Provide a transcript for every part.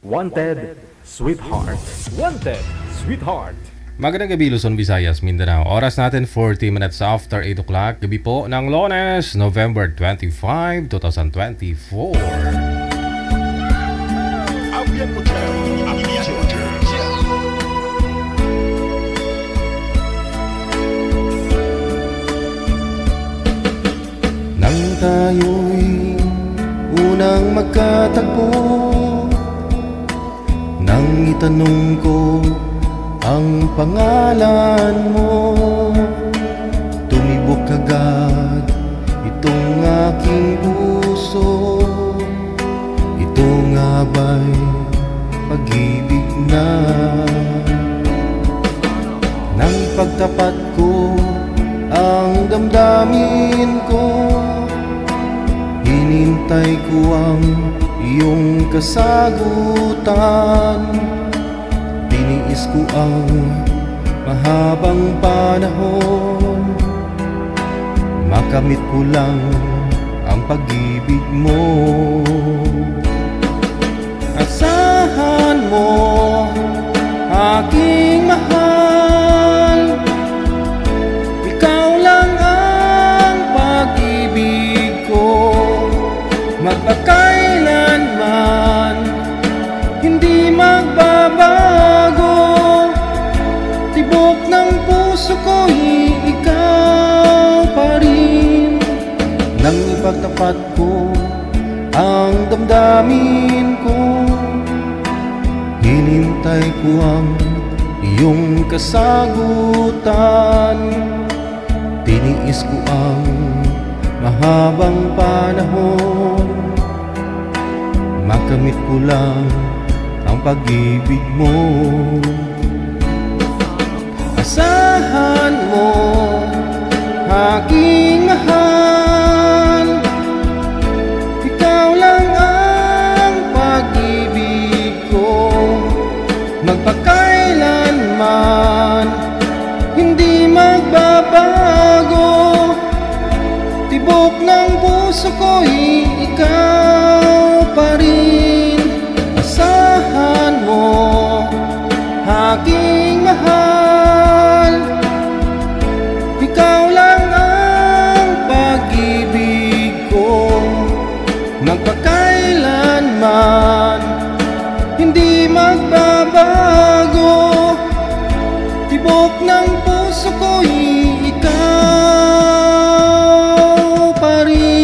Wanted, Sweetheart. Wanted, Sweetheart. Magandang gabi, Luzon, Visayas, Mindanao. Oras natin 40 minutes after 8 o'clock. Gabi po ng Lunes, November 25, 2024. Nang tayo'y unang magkatagpo, nang itanong ko ang pangalan mo, tumibok agad itong aking puso. Ito nga ba'y pag-ibig na? Nang pagtapat ko ang damdamin ko, hinintay ko ang iyong kasagutan. Tiniis ko ang mahabang panahon, makamit ko lang ang pag-ibig mo. Asahan mo, aking mahal, ikaw lang ang pag-ibig ko. Magpakailanman hindi magbabago, tibok ng puso ko'y ikaw pa rin. Nang ipagtapat ko ang damdamin ko, hinintay ko ang iyong kasagutan. Tiniis ko ang mahabang panahon, makamit ko lang ang pag-ibig mo. Asahan mo, aking mahal, ikaw lang ang pag-ibig ko. Magpakailanman hindi magbabago, tibok ng puso ko'y ikaw pa rin. Asahan mo, aking mahal, ikaw lang ang pag-ibig ko. Magpakailanman hindi magbabago, tibok ng puso ko'y ikaw pa rin.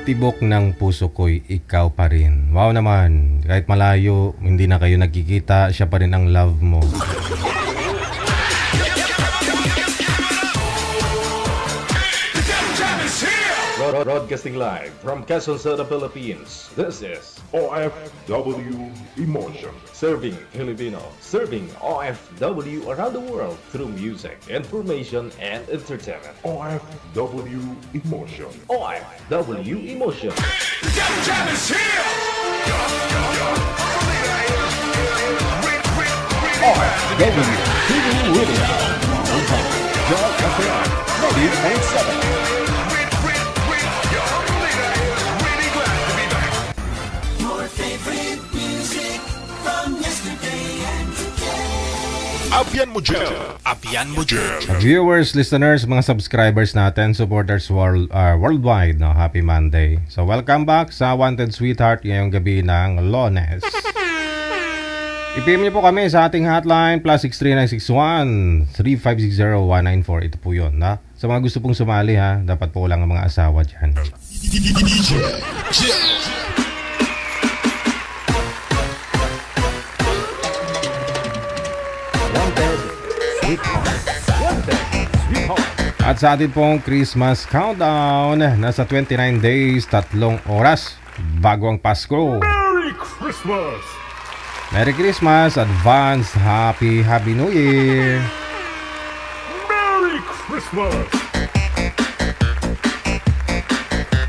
Tibok ng puso ko'y ikaw pa rin. Wow naman, kahit malayo, hindi na kayo nagkikita, siya pa rin ang love mo. Broadcasting live from Quezon City, Philippines. This is OFW Emotion. Serving Filipino, serving OFW around the world through music, information, and entertainment. OFW Emotion. OFW Emotion. OFW TV Radio. Joy FM 90.7. Abyan mo dyan! Abyan mo dyan! Viewers, listeners, mga subscribers natin, supporters worldwide, no? Happy Monday. So welcome back sa Wanted Sweetheart ngayong gabi ng Lunes. I-PM niyo po kami sa ating hotline +63961-3560-194. Ito po yun, na? Sa mga gusto pong sumali, ha, dapat po lang ang mga asawa dyan. At sa atin pong Christmas countdown, nasa 29 days, 3 oras bago ang Pasko. Merry Christmas! Merry Christmas! Advance Happy New Year! Merry Christmas!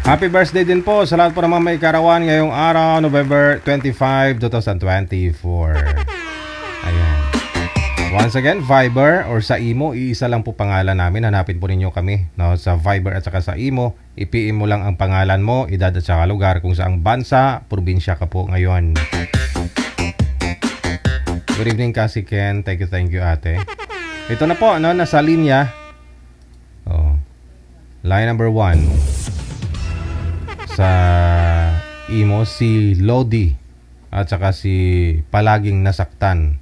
Happy birthday din po sa lahat po naman may karawan ngayong araw, November 25, 2024. Ayan. Once again, Viber or sa Imo, iisa lang po pangalan namin. Hanapin po ninyo kami, no? Sa Viber at saka sa Imo. I-PM mo lang ang pangalan mo, edad at saka lugar, kung saang bansa, probinsya ka po ngayon. Good evening, Kasi Ken. Thank you, ate. Ito na po, no? Nasa linya. Oh. Line number 1. Sa Imo, si Lodi. At saka si Palaging Nasaktan.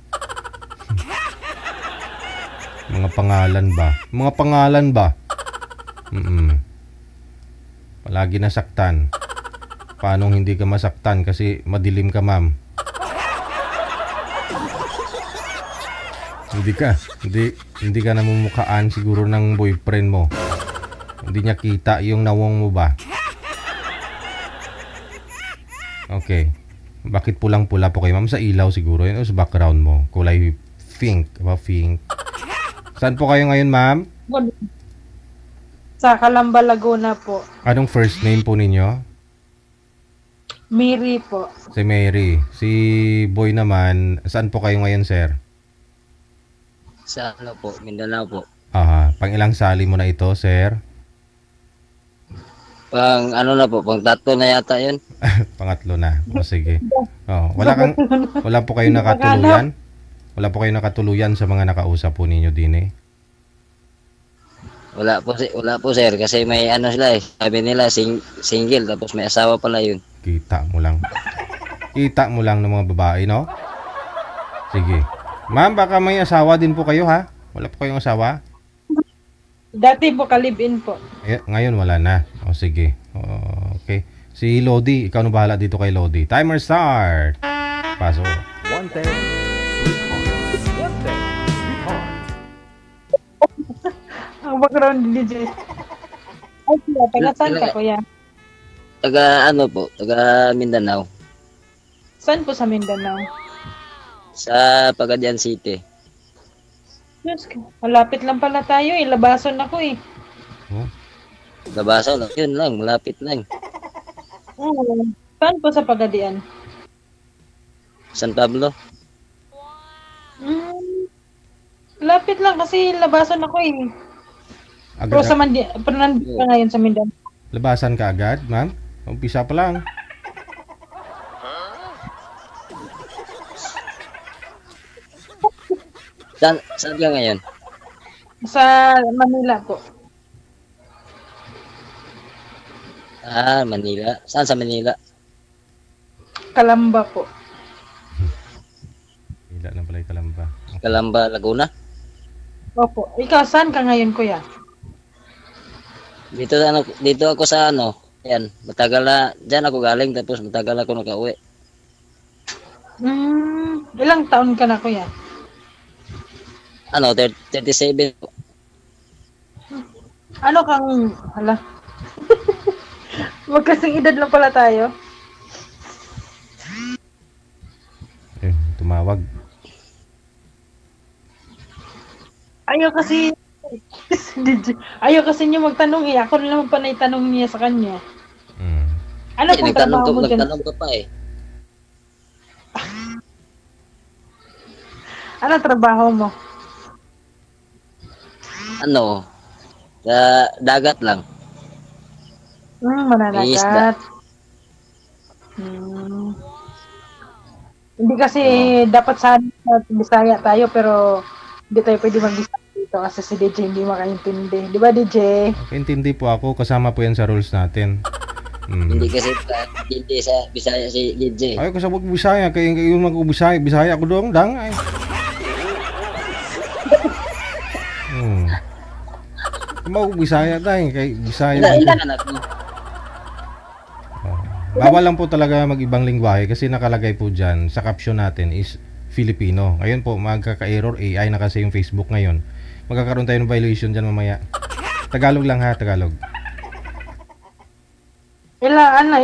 Mga pangalan ba? Palagi nasaktan. Paano hindi ka masaktan kasi madilim ka, ma'am? Hindi ka namumukhaan siguro ng boyfriend mo. Hindi niya kita yung nawong mo ba? Okay. Bakit pulang-pula po kayo, ma'am? Sa ilaw siguro yun o sa background mo? Kulay pink. Pink. Saan po kayo ngayon, ma'am? Sa Calamba, Laguna po. Anong first name po ninyo? Mary po. Si Mary. Si Boy naman, saan po kayo ngayon, sir? Sa ano po, Mindanao po. Aha. Pang ilang sali mo na ito, sir? Pang ano na po, pang 3 na yata yun. Pangatlo na. O sige. Oh, wala po kayong nakatuluyan? Wala po kayong nakatuluyan sa mga nakausap po ninyo din eh? Wala po sir, kasi may ano sila eh. Sabi nila single, tapos may asawa pala yun. Kita mo lang ng mga babae, no? Sige. Ma'am, baka may asawa din po kayo, ha? Wala po kayong asawa? Dati po, kalibin po. Ngayon wala na. O sige. Okay. Si Lodi, ikaw na bahala dito kay Lodi. Timer start. Paso. Wanted, sweetheart. Ang background DJ. Ay, taga saan ka, kuya? Taga ano po, taga Mindanao. Saan po sa Mindanao? Sa Pagadian City. Diyos ko, malapit lang pala tayo eh. Labason ako eh. Oh. Labasan, yun lang, malapit lang. Saan po sa Pagadian? San Pablo. Lapit lang kasi labason ako eh. Pero sa pero nandito ka ngayon sa Mindanao. Labasan ka agad, ma'am? Umpisa pa lang. Saan ka ngayon? Sa Manila po. Ah, Manila. Saan sa Manila? Calamba po. Hila na pala yung Calamba. Calamba, Laguna. Opo. Ikaw, saan ka ngayon, kuya? Dito ako sa ano. Yan, matagal na. Diyan ako galing tapos matagal ako nakauwi. Ilang taon ka na, kuya? Ano, 37 po. Ano kang, hala? Magkasing edad lang pala tayo. Tumawag. Ayaw kasi niyo magtanong eh. Ako na naman pa naitanong niya sa kanya. Ano pong trabaho mo dyan? Nagtanong ka pa eh. Ano trabaho mo? Ano, sa dagat lang. Mananagat. Hindi kasi dapat sa Bisaya tayo pero hindi tayo pwede mag-Bisaya dito kasi si DJ hindi makaintindi. Di ba DJ? Intindi po ako. Kasama po yan sa rules natin. Hindi kasi hindi sa Bisaya si DJ. Ay, kasabot Bisaya. Kaya yung mag-Bisaya. Bisaya ako doon. Dang. Ay. Mag-Bisaya tayo. Kay Bisaya. Ilan anak mo? Bawal lang po talaga mag-ibang lingwahe kasi nakalagay po dyan sa caption natin is Filipino. Ngayon po, magkaka-error AI na kasi yung Facebook ngayon. Magkakaroon tayo ng violation dyan mamaya. Tagalog lang ha, Tagalog. Ilang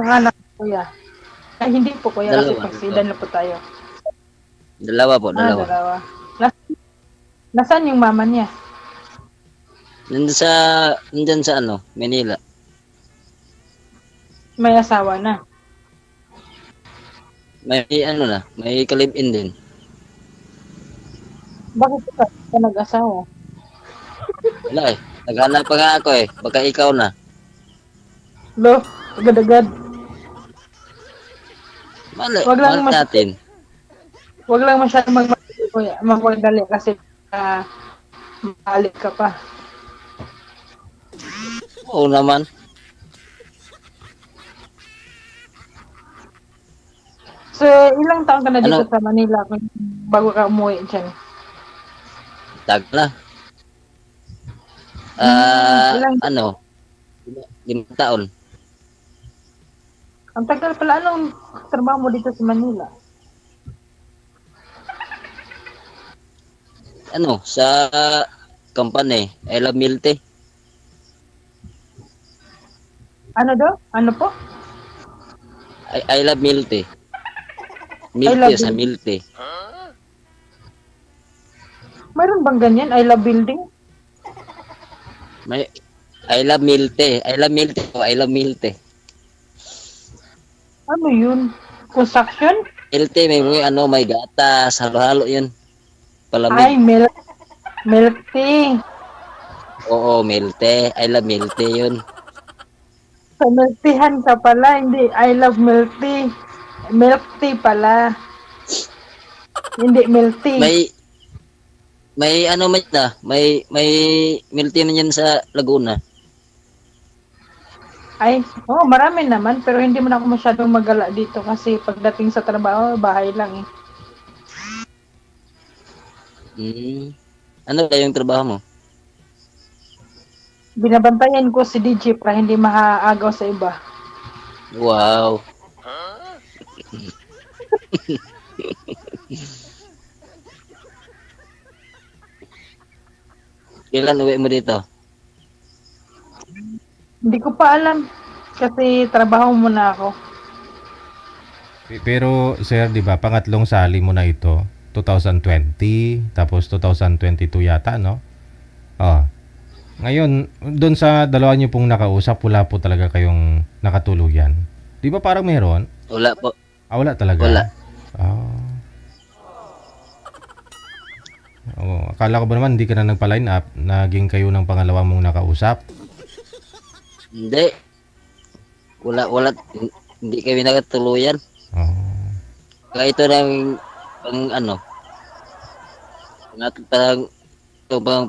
anak kuya? Ay, hindi po kuya kasi pagsidan na po tayo. Dalawa po, dalawa. Dalawa. Nasaan yung mama niya? Nandun sa ano, Manila. May asawa na. May ano na, may ka-live-in din. Bakit ka nag-asawa? Wala eh. Naghanap pa nga ako eh. Baka ikaw na. Lo, agad-agad. Wag lang Mali natin. Wag lang masyadong magmadali kasi balik ka pa. Oo naman. So, ilang taon ka na dito Ano? sa Manila bago ka umuwi dyan? Tag na. Ilang- Ano? 5 taon. Ang tagal pala, anong trabaho mo dito sa Manila? Ano? Sa company. I Love Milte. Ano do? Ano po? I Love Milte. I love Milte sa Milte. Mayroon bang ganyan? I love building? May I Love Milte. I Love Milte po. I Love Milte. Ano yun? Construction? Milte may gatas, halo-halo 'yun. Palamig. Ay, milk tea. Oo, Milte. I Love Milte 'yun. Sa milk teahan ka pala, hindi. I love milk tea. Milk tea pala. Hindi milk tea. May ano man na, may Milte man yan sa Laguna. Ay, marami naman. Pero hindi mo na ako masyadong magala dito kasi pagdating sa trabaho, bahay lang eh. Ano ba yung trabaho mo? Binabantayan ko si DJ para hindi mahaagaw sa iba. Wow. Kailan uwi mo dito? Hindi ko pa alam kasi trabaho muna ako. Pero sir, 'di ba, pangatlong sali mo na ito, 2020, tapos 2022 yata, no? Oh. Ngayon, doon sa dalawa niyo pong nakausap, wala po talaga kayong nakatuluyan. 'Di ba parang meron? Wala po. Wala talaga. Wala. Akala ko ba naman hindi ka na nagpa-line up, naging kayo ng pangalawa mong nakausap? Hindi. Wala. Hindi kami nakatuluyan. Kaya ito ng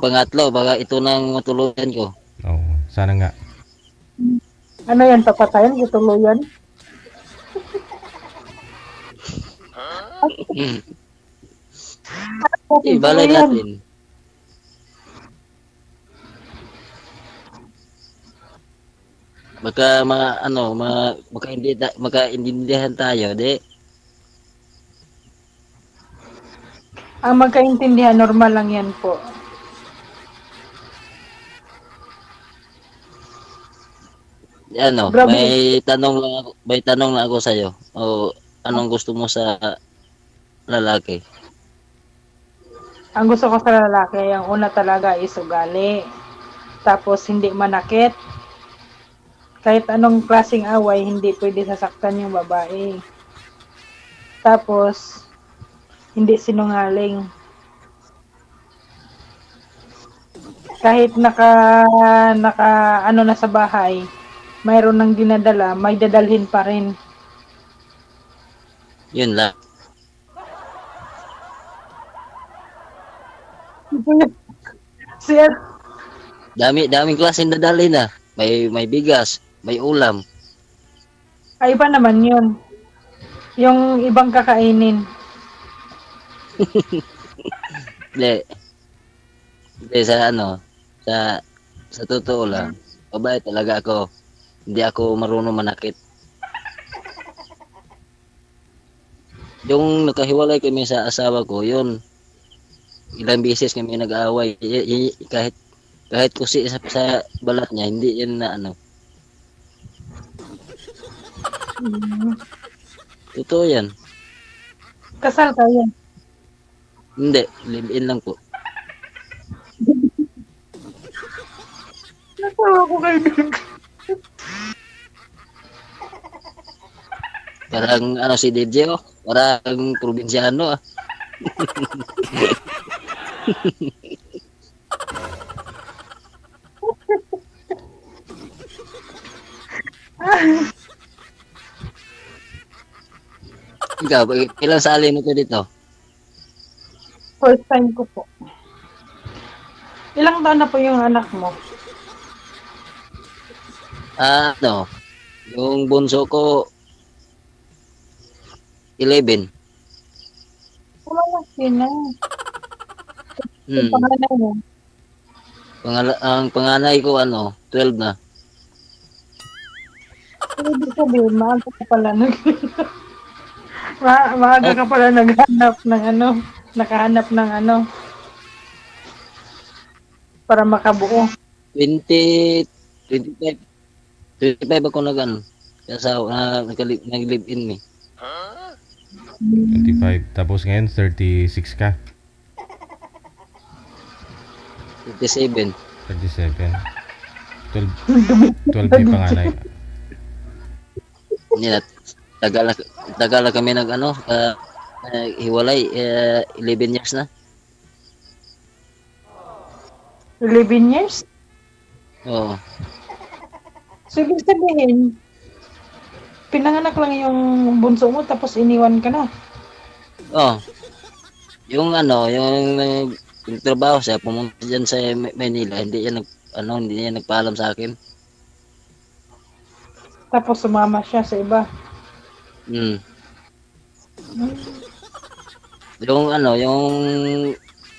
pangatlo, baka ito nang matuluyan ko. Oo, sana nga. Ano yan, papatayan, ituluyan? Ibalay natin. Baka magkaintindihan tayo, di? Ang magkaintindihan, normal lang yan po. Ano, Grabe. may tanong lang ako sa iyo. O anong gusto mo sa lalaki? Ang gusto ko sa lalaki, ang una talaga is ugali. Tapos hindi manakit. Kahit anong klaseng away, hindi pwede sasaktan yung babae. Tapos, hindi sinungaling. Kahit naka na sa bahay, mayroon nang dinadala, may dadalhin pa rin. Yun lang. Sir, Daming klaseng dadalhin na. May bigas, may ulam. ay iba naman yun. Yung ibang kakainin. Hindi sa totoo lang. Babae talaga ako. Hindi ako marunong manakit. Yung nakahiwalay kami sa asawa ko, yun. Ilang beses kami nag-aaway. Kahit kusi sa balat niya, hindi yan na ano. Totoo yan. Kasal kayo. Hindi, live-in lang po. Natawa ko kayo dun. Parang si DJ, parang probinsyano . Ikaw, ilang sali mo to dito? First time ko po. Ilang taon na po yung anak mo? Ano, yung bunso ko, 11. Malaki na. Yung Hmm. panganay mo. Ang panganay ko, 12 na. Ibig sabihin, maaga ka pala maaga ka pala nakahanap ng para makabuo. 25 ako nag-live-in eh. 25. Tapos ngayon, 36 ka. 57. 37. 12 yung panganay. Hindi na, tagal na kami hiwalay, 11 years na. 11 years? Oo. So, ibig sabihin, pinanganak lang yung bunso mo tapos iniwan ka na. Oh. Yung yung trabaho siya pumunta diyan sa Manila, hindi niya nagpaalam sa akin. Tapos sumama siya sa iba. Hmm. Yung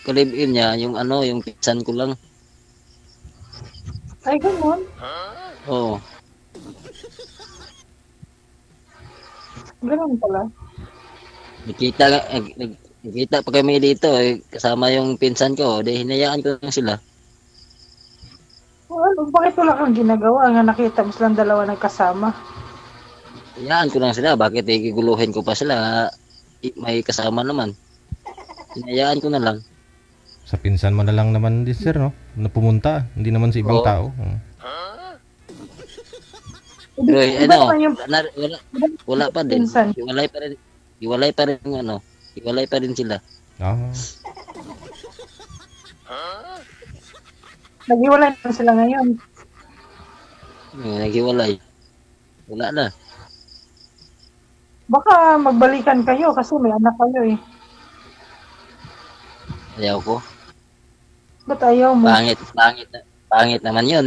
kalibin niya, yung pinsan ko lang. Ay, ganun. Oo. Ganun pala. Nakita pa kami dito, kasama yung pinsan ko, di hinayaan ko lang sila. Ano, bakit wala kang ginagawa nga nakita mo silang dalawa nagkasama? Hinayaan ko lang sila, bakit iguguluhin ko pa sila? May kasama naman. Hinayaan ko na lang. Sa pinsan mo na lang naman din, sir, no? Na pumunta. Hindi naman sa ibang Oo. tao. Pero Iba naman yung wala pa din. pinsan. Hiwalay pa rin sila. Ah. Naghiwalay na sila ngayon. Naghiwalay. Wala na. Baka magbalikan kayo kasi may anak kayo eh. Ayaw ko. Ba't ayaw mo? Pangit naman yun.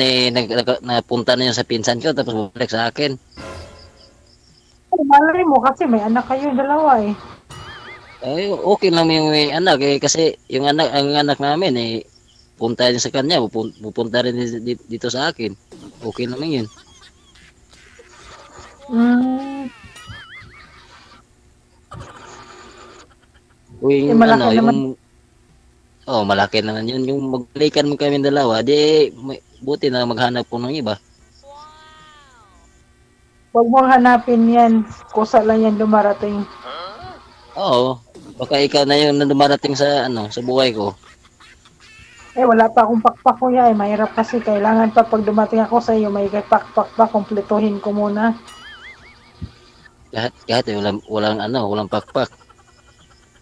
Napunta na yun sa pinsan ko tapos bumalik sa akin. Malay mo kasi may anak kayo yung dalawa eh. Okay lang yung may anak kasi ang anak namin punta niya sa kanya, pupunta rin dito sa akin. Okay naman yun. Malaki naman. Malaki naman yun. Yung magbalikan mo kami dalawa, buti na maghanap ko ng iba. Huwag mong hanapin yan. Kusa lang yan dumarating. Oo. Baka ikaw na yung dumarating sa buhay ko. Wala pa akong pakpak kuya eh. Mahirap kasi kailangan pa pag dumating ako sa iyo, may pakpak pa, kumpletuhin ko muna. Kahit walang pakpak.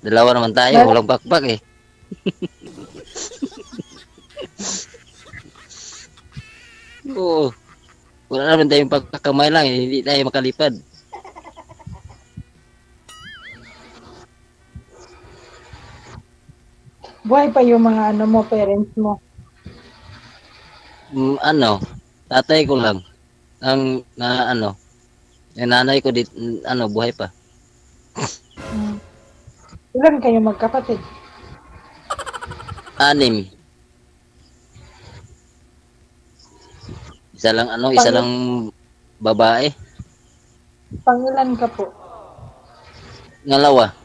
Dalawa naman tayo, walang pakpak eh. Oo. Wala naman tayong pagkakamay lang hindi tayo makalipad. Buhay pa yung mga parents mo. Tatay ko lang. Yung nanay ko dito, buhay pa. Ilan kayo magkapatid? 6. Isa lang babae. Pangilan ka po? Ngalawa.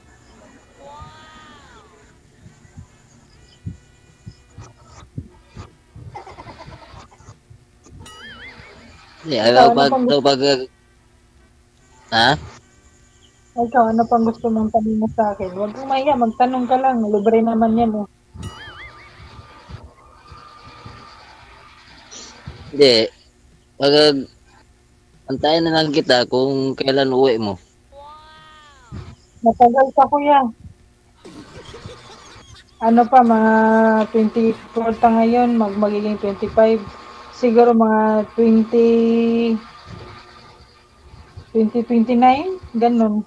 Ikaw, ano pang gusto mong tanong mo sa akin? Huwag kang mahiya, magtanong ka lang. Libre naman yan eh. Hindi. Antayin na lang kita kung kailan uwi mo. Matagal ka kuya. Ano pa, mga 24 ta ngayon, magiging 25. Siguro mga 2029, ganun.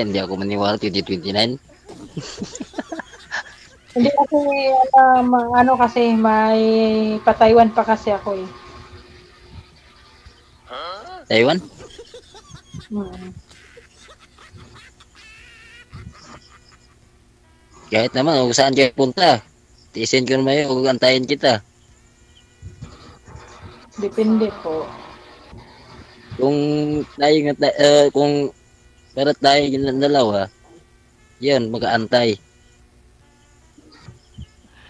Hindi ako maniwala 2029. Hindi kasi, ano kasi, may pa-Taiwan pa kasi ako eh. Taiwan? Hmm. Kahit naman, kung saan kayo punta, tiisin ko naman yun, antayin kita. Depende po. Kung tayo nga, kung para tayo yung dalawa, yun, mag-aantay.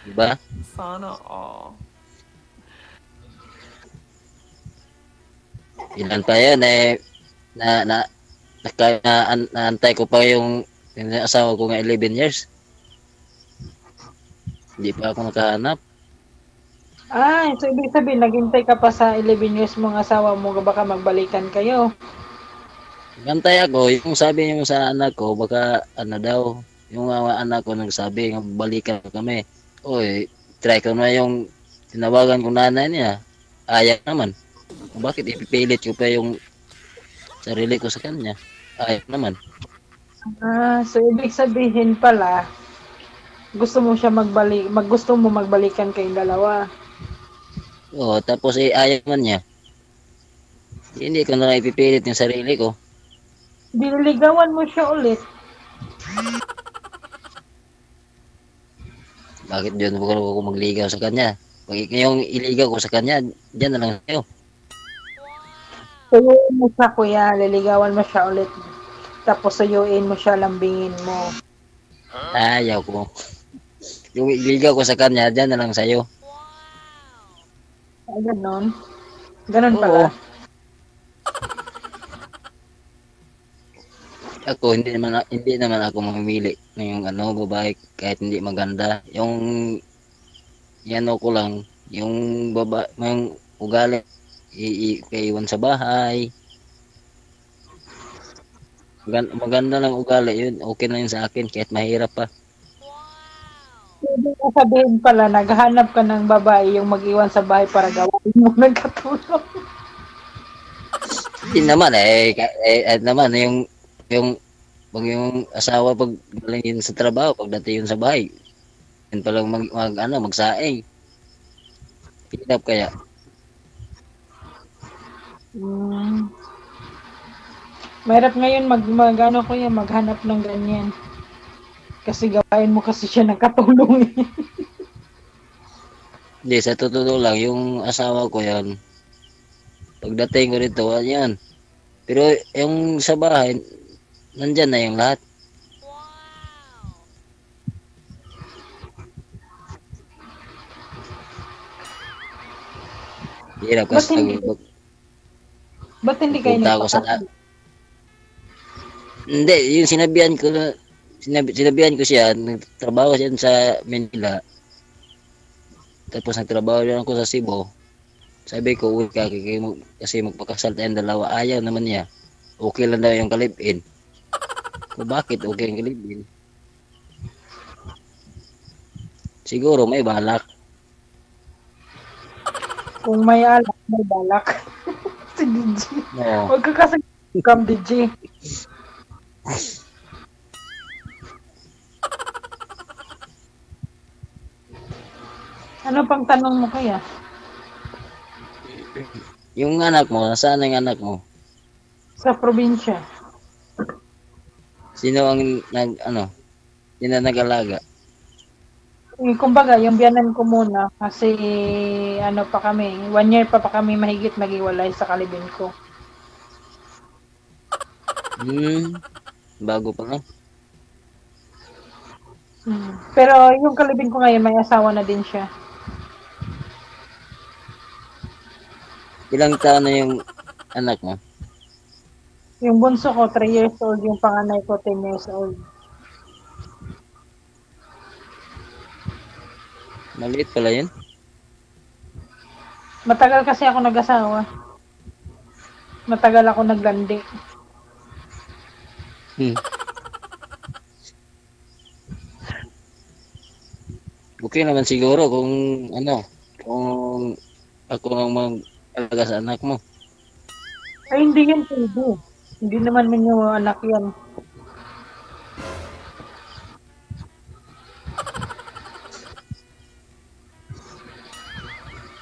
Diba? Sana all. Ilan pa yun, naantay ko pa yung asawa ko nga 11 years. Hindi pa ako nakahanap. So ibig sabihin, naghintay ka pa sa 11 years mong asawa mo, baka magbalikan kayo. Gantay ako, yung sabi niyo sa anak ko, baka ano daw, yung anak ko nagsabi, balikan kami. Oy, try ko na yung tinawagan ko nanay niya. Ayaw naman. Bakit ipipilit ko pa yung sarili ko sa kanya? Ayaw naman. So ibig sabihin pala, gusto mo siya gusto mo magbalikan kayong dalawa. Oo, tapos ayaw man niya. Hindi ko na ipipilit yung sarili ko. Diniligawan mo siya ulit. Bakit yun ako magligaw sa kanya? Pag yung iligaw ko sa kanya, dyan na lang sa'yo. Suyuin mo siya, kuya. Liligawan mo siya ulit. Tapos suyuin mo siya, lambingin mo. Ayaw ko. Yung iligaw ko sa kanya, dyan na lang sa'yo. Ganon. Ganon pala. Oo. Ako hindi naman ako mamimili ng babae kahit hindi maganda. Yung ko lang yung babae, yung ugali iiwan sa bahay. Maganda lang ugali yun. Okay na yun sa akin kahit mahirap pa. Pwede mo sabihin pala, naghahanap ka ng babae yung mag-iwan sa bahay para gawin mo nagkatulong. Hindi naman naman yung asawa pag galing yun sa trabaho, pagdating yun sa bahay, yun palang magsaing. Pinap kaya. Mahirap ngayon maghanap ng ganyan. Kasi gawain mo kasi siya ng katulong. Hindi, sa totoo lang, yung asawa ko yan, pagdating ko dito, yan. Pero yung sa bahay, nandyan na yung lahat. Hirap kasi Ba't hindi kayo nagpakasal? Hindi, yung sinabihan ko siya, nagtrabaho siya sa Manila. Tapos nagtrabaho rin ako sa Cebu. Sabi ko, uwi ka kasi magpakasal tayong dalawa. Ayaw naman niya. Okay lang daw yung kalipin. Kung bakit okay yung kalipin? Siguro may balak. Kung may alak, may balak. Si DJ. No. Huwag ka kasi DJ. Ano pang tanong mo kaya? Yung anak mo, nasaan ang anak mo? Sa probinsya. Sino ang sino nag-alaga? Kumbaga, yung biyanan ko muna kasi pa kami, 1 year pa kami mahigit maghiwalay sa kalibin ko. Bago pa lang. Pero yung kalibin ko ngayon, may asawa na din siya. Ilang taon na yung anak mo? Yung bunso ko, 3 years old. Yung panganay ko, 10 years old. Maliit pala yun? Matagal kasi ako nag-asawa. Matagal ako naglandi. Okay naman siguro kung ano, kung ako ang mag-alaga sa anak mo. Ay, hindi yan pwede. Hindi naman ninyo anak yan.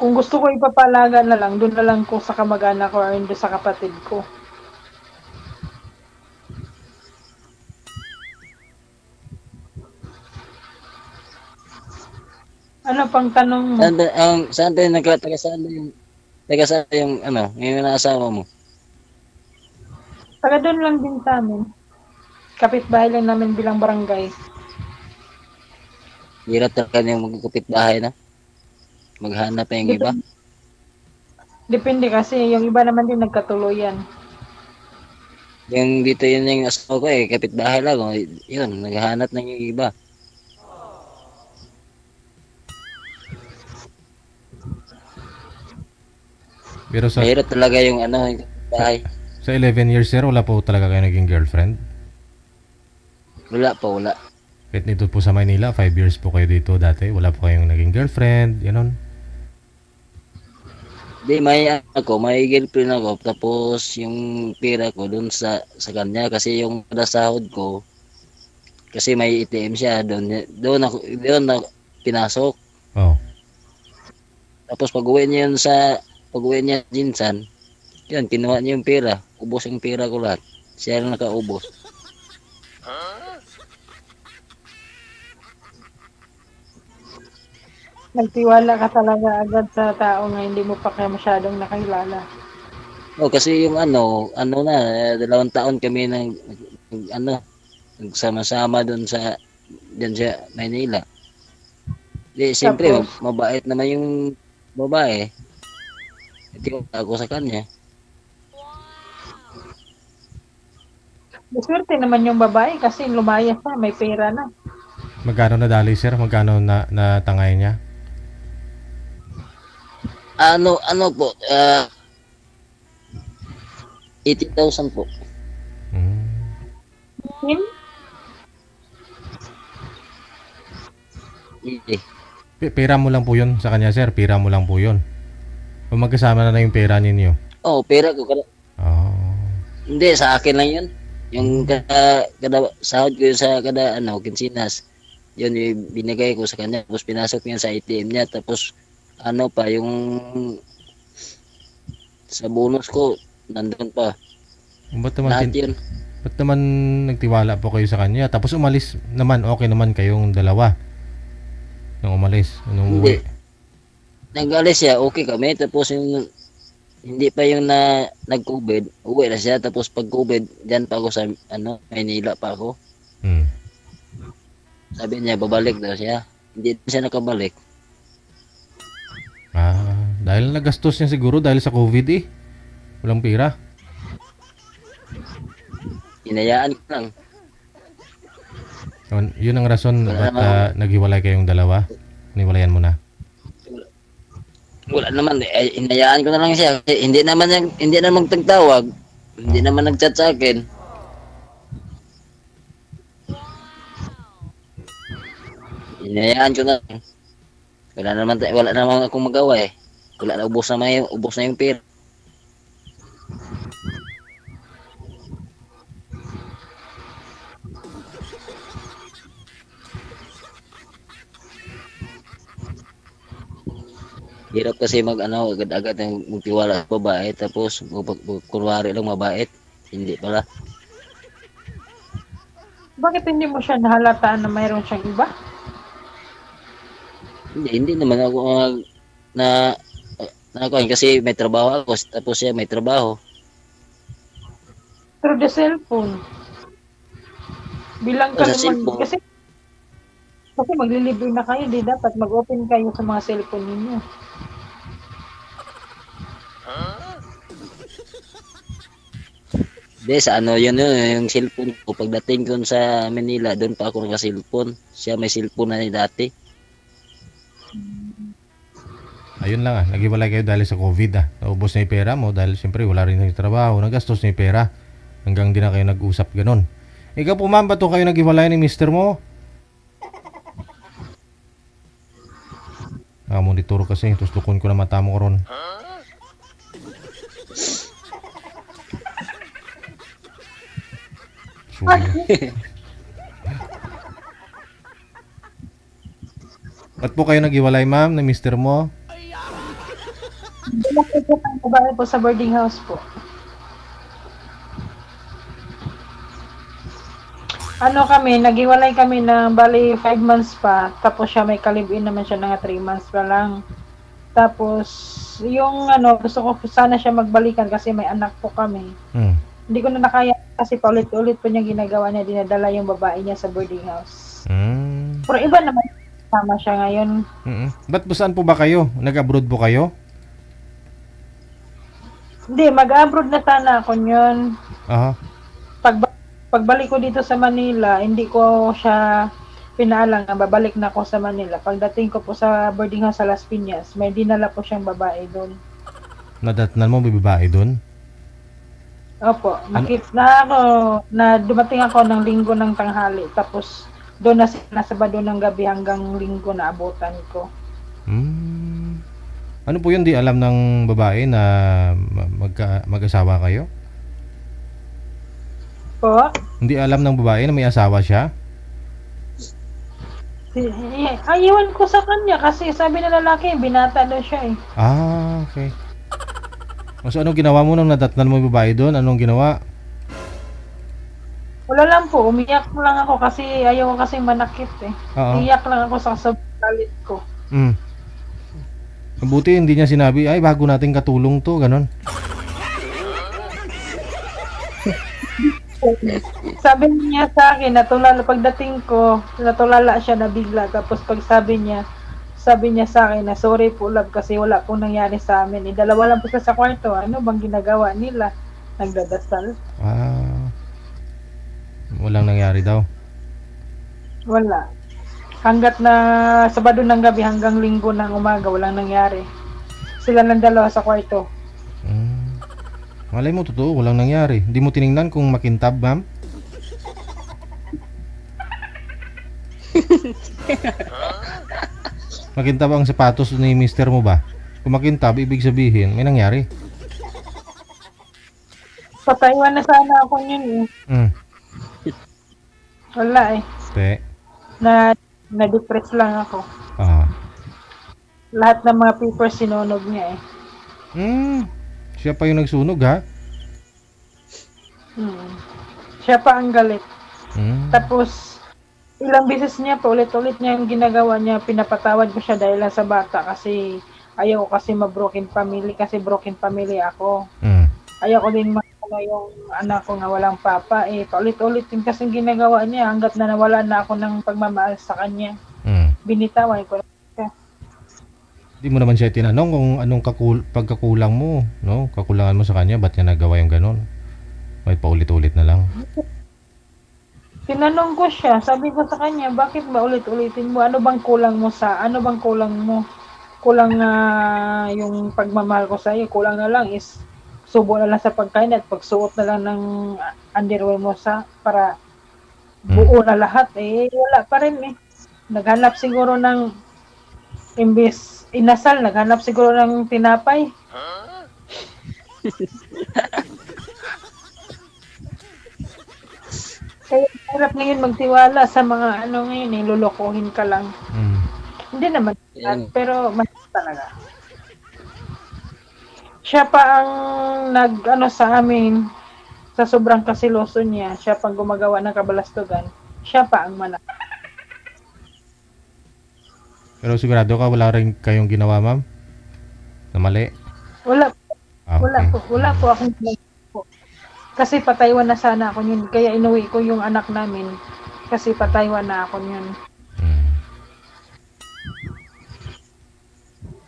Kung gusto ko ipapalaga na lang, doon na lang ko sa kamag-anak ko or doon sa kapatid ko. Ano pang tanong mo? Saan tayo taga saan yung ano, yung asawa mo? Taga doon lang din sa amin. Kapitbahay lang namin bilang barangay. Hirap talaga yung magkakapit bahay na. Maghanap pa yung iba. Depende kasi, yung iba naman din nagkatuluyan. Yung dito yun yung asawa ko kapitbahay lang. Oh. Yun, naghahanap na yung iba. Pero sa Mahirap talaga yung ano, yung kapitbahay. sa 11 years sir, wala po talaga kayo naging girlfriend? Wala pa, wala. Kahit dito po sa Maynila, 5 years po kayo dito dati, wala po kayong naging girlfriend, ganon. Di, may girlfriend ako. Tapos yung pera ko dun sa kanya. Kasi yung sahod ko, kasi may ATM siya. Doon ako pinasok. Oh. Tapos pag-uwi niya Jinsan, yun, kinuha niya yung pera. Ubos yung pera ko lahat. Siya lang nakaubos. Nagtiwala ka talaga agad sa tao na hindi mo pa kaya masyadong nakilala. Oh, kasi yung na, 2 taon kami nagsama-sama doon sa Maynila. Di, siyempre, Tapos? mabait naman yung babae. Ito ako sa kanya. Maswerte naman yung babae kasi lumayas na, may pera na. Magkano nadali sir? Magkano na tangay niya? Ano po, 80,000 po. Hmm. Hin? Pera mo lang po yun sa kanya sir, pera mo lang po yun. O magkasama na yung pera ninyo? Oh, pera ko. Oh. Hindi, sa akin lang yun. Yung kada sahod ko sa kada kinsinas, yun yung binigay ko sa kanya. Tapos pinasok niya sa ATM niya. Tapos yung sa bonus ko, nandun pa. Lahat yun. Ba't naman nagtiwala po kayo sa kanya? Tapos umalis naman, okay naman kayong dalawa. Nung umalis, nung Hindi. uwi. Nag-alis siya, okay kami. Tapos yung hindi pa yung nag-COVID, uwi na siya. Tapos pag-COVID, dyan pa ako sa Maynila pa ako. Hmm. Sabi niya, babalik daw siya. Hindi siya nakabalik. Dahil nagastos niya siguro dahil sa COVID eh. Walang pera. Hinayaan ko lang. Yun ang rason ba't naghiwalay kayong dalawa? Niwalayan mo na. Wala naman, hinayaan ko na lang siya. Hindi naman magtagtawag. Hindi naman nagchat sa akin. Hinayaan ko na lang. Wala naman akong magawa eh. Ubos na yung pera. Hirap kasi agad-agad ng magtiwala sa babae tapos kunwari lang mabait. Hindi pala. Bakit hindi mo siya nahalataan na mayroon siyang iba? Hindi naman ako kasi may trabaho ako tapos siya may trabaho. Through the cellphone. Bilang ka Sa naman, cellphone? kasi maglilibre na kayo, di dapat mag-open kayo sa mga cellphone ninyo. Hindi, sa yun yung cellphone ko. Pagdating ko sa Manila, doon pa ako naka-cellphone. Siya may cellphone na dati. Ayun lang naghiwalay kayo dahil sa COVID Naubos na yung pera mo dahil siyempre wala rin yung trabaho. Nagastos na yung pera. Hanggang di na kayo nag-usap ganun. Ikaw po ma'am, ba't kayo naghiwalay ni mister mo? Monitor kasi, tustukon ko na mata mo karon. Suyo. Ba't po kayo nag-iwalay, ma'am, na mister mo? Babae po sa boarding house po. Ano kami, naghiwalay kami ng bali 5 months pa. Tapos siya may kalibin naman siya ng 3 months pa lang. Tapos, yung ano, gusto ko sana siya magbalikan kasi may anak po kami. Hindi ko na nakaya kasi paulit-ulit po niya ginagawa niya, dinadala yung babae niya sa boarding house. Pero iba naman, sama siya ngayon. Ba't po saan po ba kayo? Nag-abroad po kayo? Hindi, mag-abroad na sana ako yun. Aha. Pagbalik ko dito sa Manila, hindi ko siya pinaalang na babalik na ako sa Manila. Pagdating ko po sa boarding house sa Las Piñas, may dinala po siyang babae doon. Nadatnan mo may babae doon? Opo, na dumating ako ng linggo ng tanghali. Tapos doon na nasa Sabado ng gabi hanggang linggo na abutan ko. Ano po yun, di alam ng babae na mag-asawa kayo? Po? Hindi alam ng babae na may asawa siya? Iwan ko sa kanya kasi sabi ng lalaki, binata daw siya eh. Okay. So anong ginawa mo nung nadatnan mo yung babae doon? Anong ginawa? Wala lang po, umiyak lang ako kasi ayaw ko kasi manakit eh. Iyak lang ako sa galit ko. Mabuti hindi niya sinabi, ay bago nating katulong to, ganon. Sabi niya sa akin, pagdating ko, natulala siya na bigla. Tapos pag sabi niya sa akin na sorry po love kasi wala pong nangyari sa amin. Dalawa lang po sa kwarto. Ano bang ginagawa nila? Nagdadasal. Walang nangyari daw. Wala. Hanggat na Sabado ng gabi hanggang Linggo ng umaga, walang nangyari. Sila lang dalawa sa kwarto. Malay mo, totoo, walang nangyari. Hindi mo tiningnan kung makintab, ma'am? Makintab ang sapatos ni mister mo ba? Kung makintab, ibig sabihin, may nangyari. Pataywan na sana ako yun eh. Wala eh. Na-depress lang ako. Lahat ng mga papers sinunog niya eh. Siya pa yung nagsunog, ha? Siya pa ang galit. Tapos, ilang beses niya pa, ulit-ulit niya yung ginagawa niya, pinapatawad ko siya dahil sa bata kasi ayaw ko kasi ma-broken family kasi broken family ako. Ayaw ko din yung anak ko nga walang papa eh. Paulit-ulit din kasi ginagawa niya hanggat na nawala na ako ng pagmamahal sa kanya. Binitawan ko. Di mo naman siya tinanong kung anong pagkakulang mo, no? Kakulangan mo sa kanya, ba't niya nagawa yung ganon? May paulit-ulit na lang. Tinanong ko siya, sabi ko sa kanya, bakit ba ulit-ulitin mo? Ano bang kulang mo? Kulang yung pagmamahal ko sa iyo. Kulang na lang is subo na lang sa pagkain at pagsuot na lang ng underwear mo para buo na lahat. Wala pa rin eh. Naghanap siguro ng imbis inasal, naghanap siguro ng tinapay. Kaya hirap ngayon magtiwala sa mga ngayon eh, lulukuhin ka lang. Hindi naman, pero mas talaga. Siya pa ang sa amin, sa sobrang kasiloso niya, siya pang gumagawa ng kabalastugan, siya pa ang manakit. Pero sigurado ka wala rin kayong ginawa, ma'am? Na mali? Wala. Okay. Wala po akong po. Kasi pataywan na sana ako yun. Kaya inuwi ko yung anak namin. Kasi pataywan na ako yun.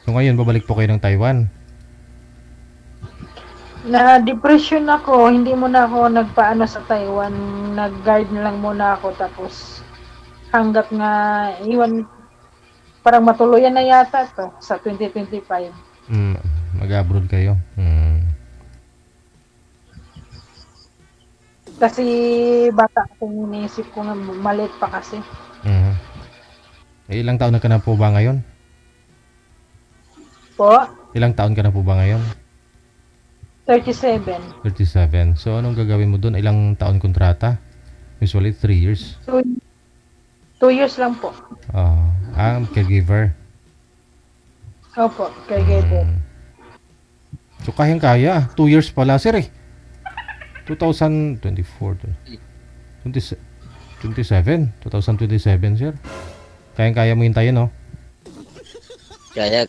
So ngayon, babalik po kayo ng Taiwan? Na-depression ako. Hindi muna ako nagpaano sa Taiwan. Nag-guard na lang muna ako. Tapos hanggat nga iwan, parang matuluyan na yata to sa 2025. Mag-abroad kayo? Kasi bata akong iniisip ko nga maliit pa kasi. Ilang taon na ka na po ba ngayon? Po, Ilang taon ka na po ba ngayon? 37. 37. So, anong gagawin mo doon? Ilang taon kontrata? Usually, 3 years. 2 years lang po. Caregiver. Opo, caregiver. So, kayang-kaya. 2 years pala, sir eh. 2027, sir. Kayang-kaya mo hintayin, no? Kaya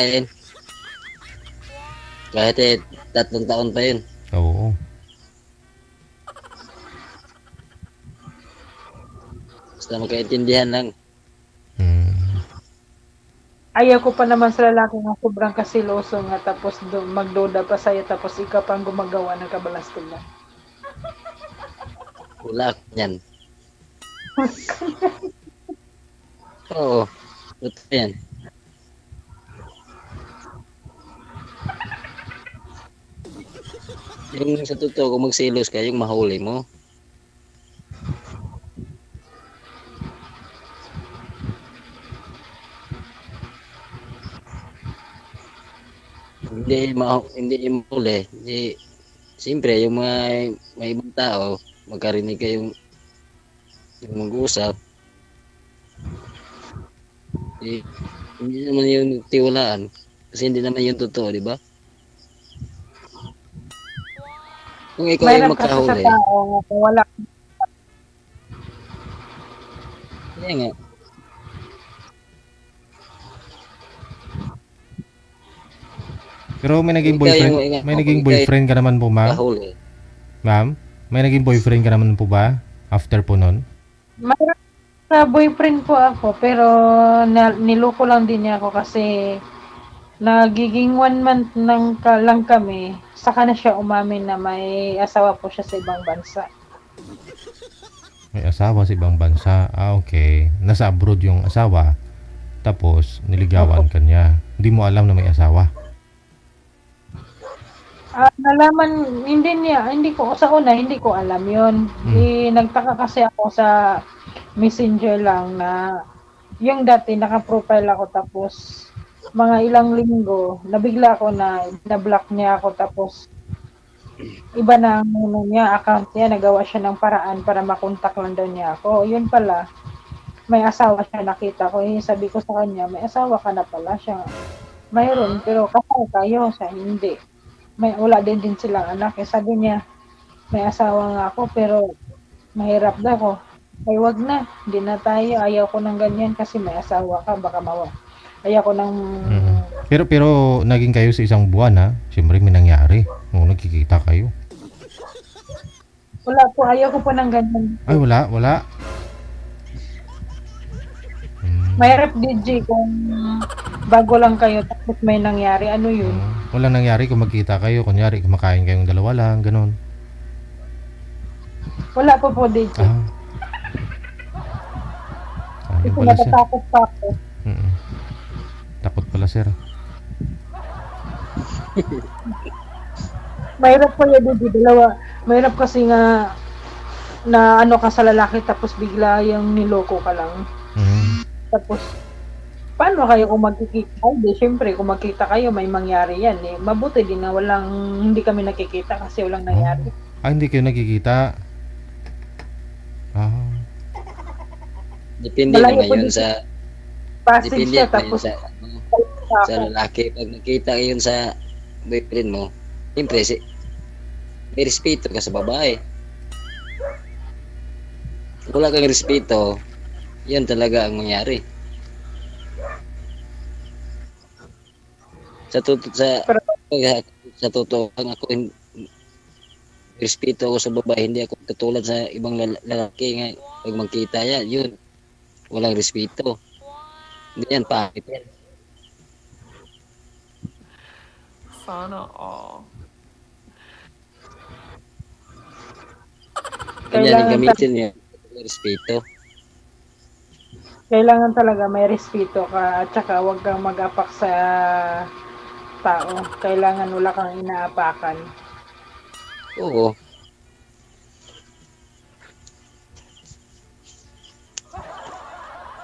yun. Kahit 3 taon pa yun. Oo. Basta magkaintindihan lang. Ayaw ko pa naman sa lalaki na sobrang kasiloso nga tapos magduda pa sa'yo tapos ikaw pang gumagawa ng kabalastugan. Wala yan. Oo. Totoo yan. Yung sa totoo, kung magsilos ka, yung mahuli mo. Hindi yung mahuli. Hindi, siyempre, yung mga may ibang tao, magkarinig kayong yung mag-uusap. Hindi naman yung tiwalaan. Kasi hindi naman yung totoo, di ba? Kung ikaw yung magkahuli. Wala. Kaya nga. Pero may naging boyfriend ka naman po, ma'am? Kahuli. Ma'am, may naging boyfriend ka naman po ba? After po nun? Mayroon na boyfriend po ako pero niloko lang din niya ako kasi nagiging 1 month lang kami. Saka na siya umamin na may asawa po siya sa ibang bansa. May asawa sa ibang bansa. Okay. Nasa abroad yung asawa. Tapos, niligawan ka niya. Hindi mo alam na may asawa. Nalaman, hindi ko alam yun. Nagtaka kasi ako sa messenger lang na yung dati naka-profile ako tapos mga ilang linggo, nabigla ako na na-block niya ako tapos iba na ang account niya, nagawa siya ng paraan para makontak lang daw niya ako. Yun pala, may asawa siya, nakita ko. Sabi ko sa kanya, may asawa ka na pala siya. Mayroon, pero kasal kayo, sa hindi. Wala din silang anak. Sabi niya, may asawa nga ako, pero mahirap daw ako. Ay, wag na. Hindi na tayo. Ayaw ko ng ganyan kasi may asawa ka. Baka ayaw ko ng... Pero naging kayo sa isang buwan, ha? Siyempre, may nangyari. Nung nagkikita kayo. Wala po. Ayaw ko po ng ganyan. Ay, wala. Mahirap, DJ, kung bago lang kayo tapos may nangyari. Ano yun? Wala nangyari kung magkita kayo. Kunyari, kumakain kayong dalawa lang, ganun. Wala po, DJ. Ayun Kasi pala, sir. natatakot pa ako. Takot pala, sir. Mahirap po yun, DJ. Dalawa. Mahirap kasi nga na ano ka sa lalaki tapos bigla yung niloko ka lang. Tapos, paano kayo kung magkikita? Hindi, syempre, kung magkita kayo, may mangyari yan. Mabuti din na hindi kami nakikita kasi walang nangyari. Hindi kayo nakikita? Depende naman yun sa... Passage Depende siya, naman tapos... yun sa lalaki. Pag nakita yun sa boyfriend mo, siyempre, may respeto ka sa babae. Kung wala kang respeto, yan talaga ang mangyari. Sa totoo lang ako, respeto ako sa babae, hindi ako katulad sa ibang lalaki nga pag magkita yan, yun walang respeto. Hindi yan pangit yan. Sana all. Kanya gamitin yan respeto. Kailangan talaga may respeto ka at saka huwag kang mag-apak sa tao. Kailangan wala kang inaapakan. Oo.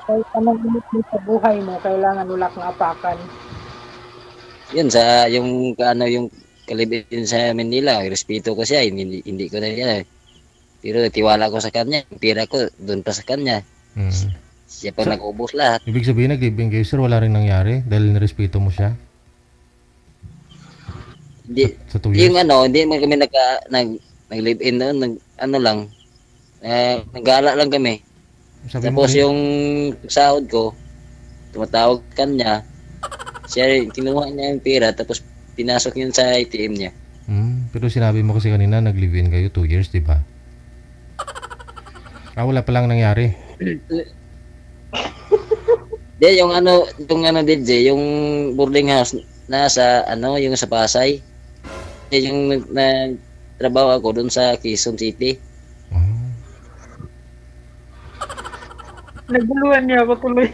Kahit anong init mo sa buhay mo, kailangan wala kang apakan. Yun sa yung ano yung kalibin sa Manila, respeto ko siya, hindi ko na yan. Pero tiwala ko sa kanya, yung pera ko doon pa sa kanya. Siya pa nag-ubos lahat. Ibig sabihin nag-live-in kayo, sir, wala rin nangyari dahil nirespeto mo siya? Hindi, Sa 2 years? yung ano, hindi man kami nag-live-in noon, ano lang, nag-gala lang kami. Sabi mo Tapos rin, yung sahod ko, tumatawag kanya, siya kinuha niya yung pera, tapos pinasok yun sa ATM niya. pero sinabi mo kasi kanina nag-live-in kayo 2 years, di ba? Wala pa lang nangyari. Di, yung ano DJ, yung boarding house nasa ano, yung sa Pasay. Yung nagtrabaho ako doon sa Quezon City. Naguluhan niya ako tuloy.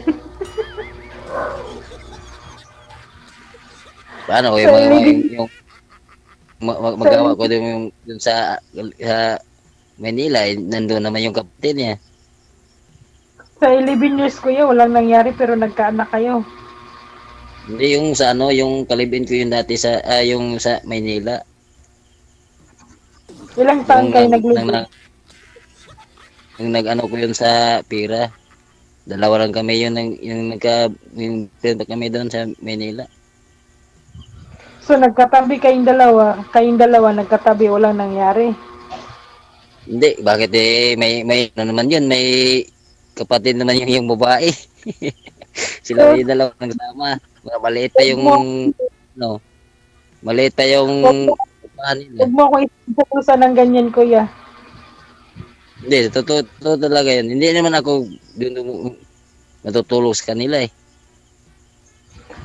Paano yung magawa ko doon yung sa Manila, nandoon naman yung kapatid niya. Sa 11 years kuya, walang nangyari pero nagkaanak kayo. Hindi yung sa ano, yung kalibin ko yung dati sa yung sa Manila. Ilang taon kayo nag-live-in? Yung nag-ano ko yun sa Pira. Dalawa lang kami yung kami doon sa Manila. So nagkatabi kayong dalawa nagkatabi, walang nangyari. Hindi, bakit may ano naman yun, may kapatid naman yung babae. Sila yung dalawa nagsama. Maliit pa yung no. Maliit pa yung nila. Huwag mo akong isip ng ganyan kuya. Hindi, totoo talaga yun. Hindi naman ako doon matutulog sa kanila eh.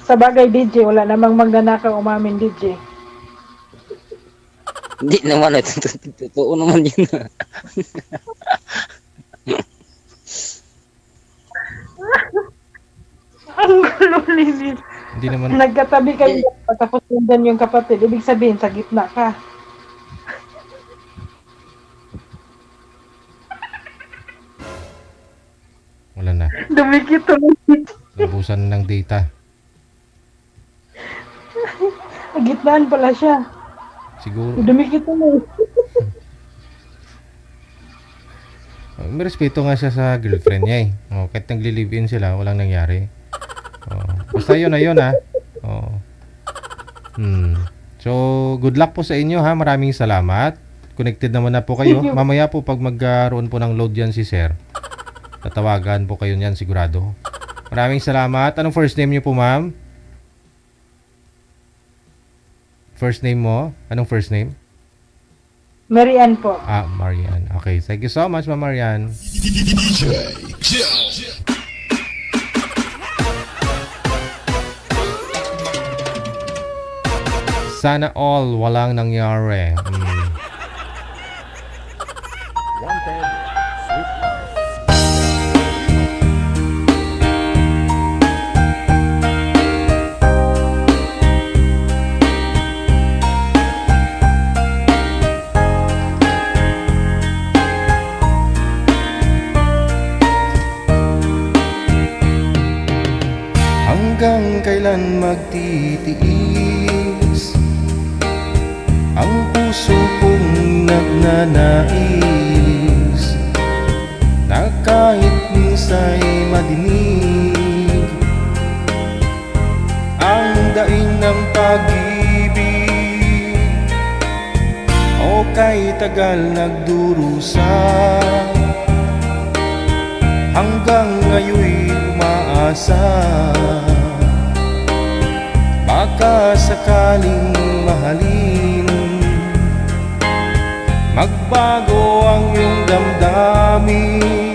Sa bagay DJ, wala namang magnanakaw umamin DJ. Hindi naman, totoo naman yun. Ang gulo Lili. Hindi naman, Nagkatabi kayo tapos nandyan yung kapatid. Ibig sabihin, sa gitna ka. wala na. Dumikit tuloy. Nabusan ng data. Gitnaan pala siya. Siguro. Dumikit tuloy. May respeto nga siya sa girlfriend niya eh. Kahit nagli-live-in sila, walang nangyari. Basta yun na yun ha. So, good luck po sa inyo ha. Maraming salamat. Connected naman na po kayo. Mamaya po pag magkaroon po ng load yan si Sir, tatawagan po kayo niyan sigurado. Maraming salamat. Anong first name niyo po, ma'am? First name mo? Anong first name? Marian po. Marian. Okay. Thank you so much, Ma'am Marian. Sana all walang nangyari. Hanggang kailan magtitiis ang puso kong nagnanais na kahit minsa'y madinig ang daing ng pag-ibig o kay tagal nagdurusa hanggang ngayon'y umaasa baka sakaling mahalin magbago ang iyong damdamin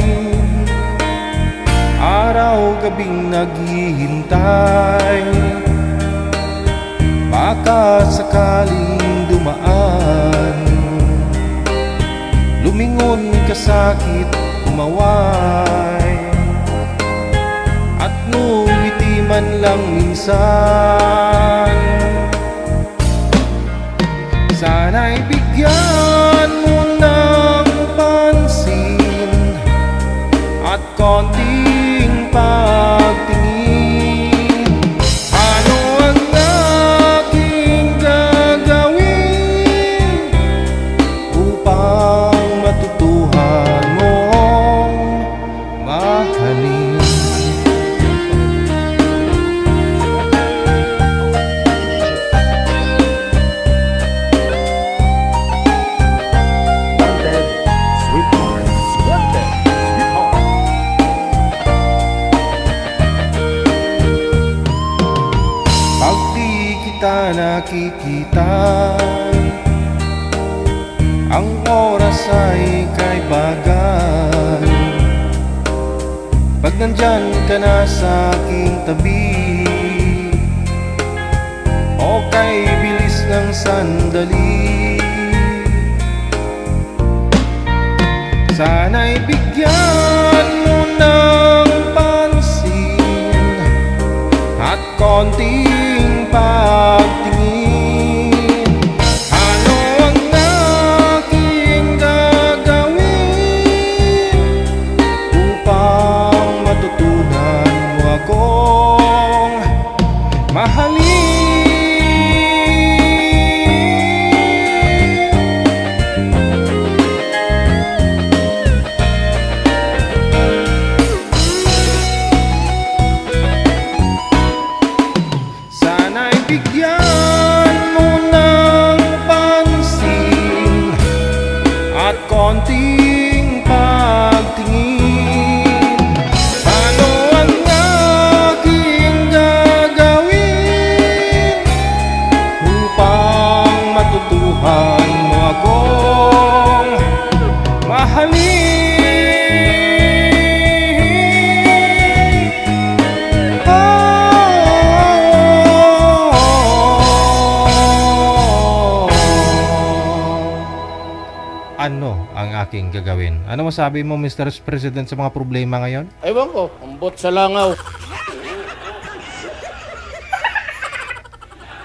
araw-gabing naghihintay baka sakaling dumaan lumingon kasakit kumaway at ngumiti man lang minsan sana'y bigyan mo ng pansin at konting pagtingin ano ang kita nakikita. Ang oras ay kay bagal. Pag nandyan ka na sa aking tabi, o kay bilis ng sandali, sana'y bigyan mo ng pansin at konting pagtingin. Ano ang aking gagawin upang matutunan mo akong mahalin? Bigyan mo ng pansin at konting pagtingin. Ano ang aking gagawin upang matutuhan mo akong mahalin? Ano ang aking gagawin? Ano masabi mo, Mr. President, sa mga problema ngayon? Ewan ko, ambot sa langaw.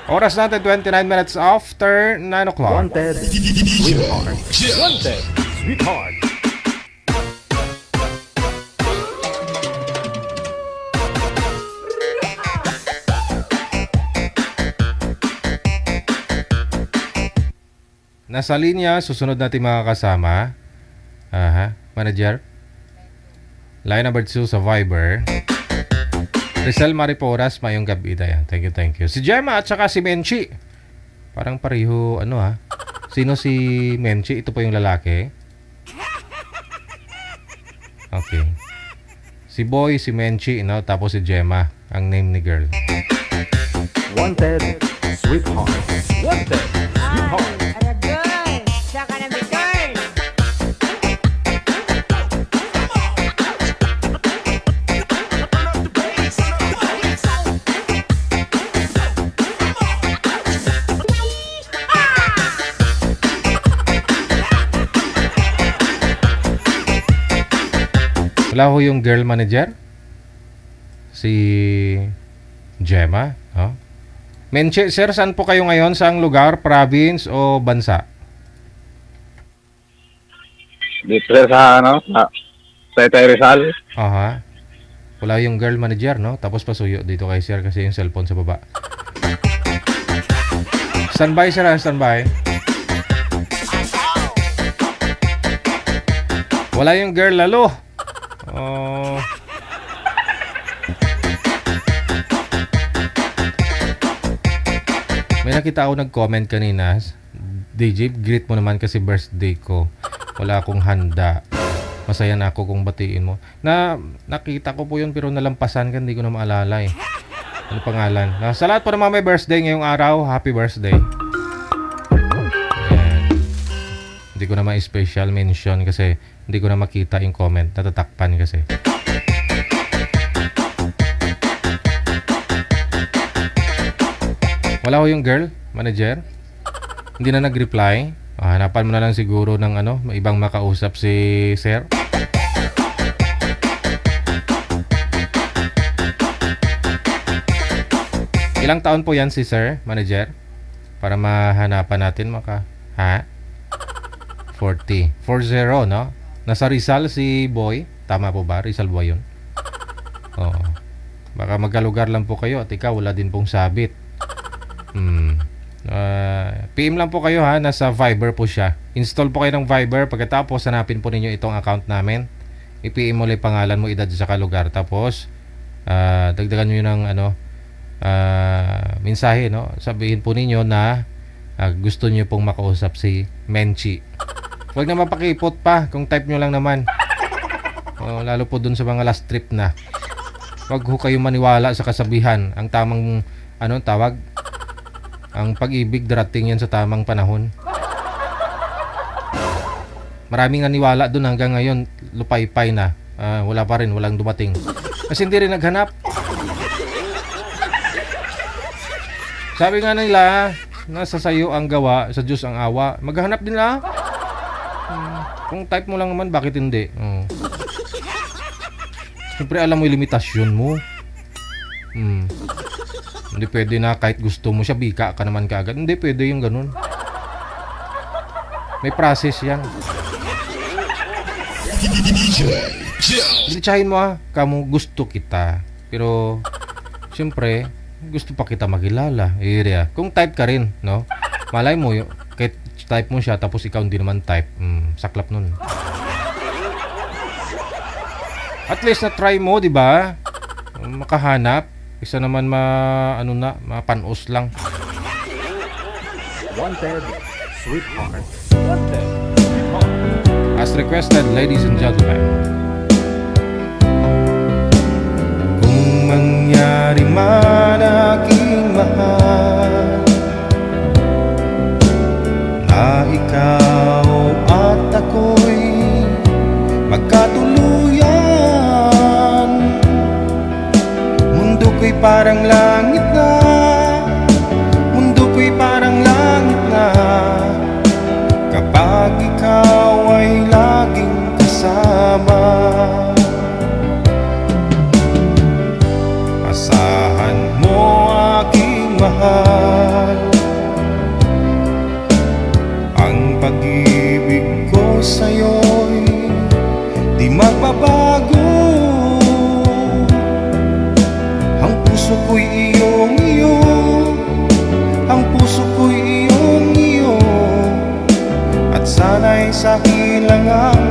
Oras natin 29 minutes after 9 o'clock. Wanted, sweetheart. Wanted, sweetheart. Nasa linya, susunod natin mga kasama. Manager. Line number 2 sa Viber. Rizal Mariporas, mayong gabi tayo. Thank you. Si Gemma at saka si Menchi. Parang pareho, Sino si Menchi? Ito po yung lalaki. Okay. Si Boy, si Menchi, tapos si Gemma, ang name ni girl. Wanted, sweetheart. Wanted, sweetheart. Wala ho yung girl manager? Si Gemma? Menche, sir, saan po kayo ngayon? Saang lugar, province o bansa? Dito sa Taytay Rizal. Wala yung girl manager, no? Tapos pasuyo dito kay sir kasi yung cellphone sa baba. Standby, sir, standby. Wala yung girl lalo. May nakita ako nag-comment kanina. DJ, greet mo naman kasi birthday ko. Wala akong handa. Masaya na ako kung batiin mo. Nakita ko po yun pero nalampasan ka. Hindi ko na maalala eh. Ano pangalan? Sa lahat po naman may birthday ngayong araw. Happy birthday. Ayan. Hindi ko na ma-special mention kasi hindi ko na makita yung comment. Natatakpan kasi. Wala ko yung girl, manager. Hindi na nag-reply. Hanapan mo na lang siguro ng ibang makausap si sir. Ilang taon po yan si sir, manager? Para mahanapan natin 40, no? Nasa Rizal si Boy. Tama po ba? Rizal Boy yun? Baka magkalugar lang po kayo at ikaw wala din pong sabit. PM lang po kayo nasa Viber po siya. Install po kayo ng Viber. Pagkatapos hanapin po ninyo itong account namin. I-PM mo lang pangalan mo, edad sa lugar. Tapos dagdagan nyo ng mensahe, no? Sabihin po ninyo na gusto nyo pong makausap si Menchi. Huwag na mapakipot pa kung type nyo lang naman. Lalo po dun sa mga last trip na. Huwag ho kayo maniwala sa kasabihan. Ang tamang tawag, Ang pag-ibig darating yan sa tamang panahon. Maraming naniwala doon hanggang ngayon, lupay-pay na. Wala pa rin, walang dumating. Kasi hindi rin naghanap. Sabi nga nila, nasa sayo ang gawa, sa Diyos ang awa. Maghanap din na. Kung type mo lang naman, bakit hindi? Siyempre alam mo yung limitasyon mo. Hindi pwede na kahit gusto mo siya, bika ka naman kaagad. Hindi pwede yung ganun. May process yan. Litsahin mo kamo gusto kita. Pero siyempre gusto pa kita makilala. Kung type ka rin, no? Malay mo, kahit type mo siya tapos ikaw hindi naman type. Saklap nun. At least na try mo, di ba? Makahanap. Isa naman mapanos lang. Wanted, sweetheart. Wanted, sweetheart. As requested, ladies and gentlemen. Kung mangyari man aking mahal na ikaw at ako'y magkatuluyan, mundo ko'y parang langit na, mundo ko'y parang langit na, kapag ikaw ay laging kasama. Asahan mo aking mahal, ang pag-ibig ko sa'yo'y di magbabago. Ang puso ko'y iyong-iyo, ang puso ko'y iyong-iyo, at sana'y sa akin lang ang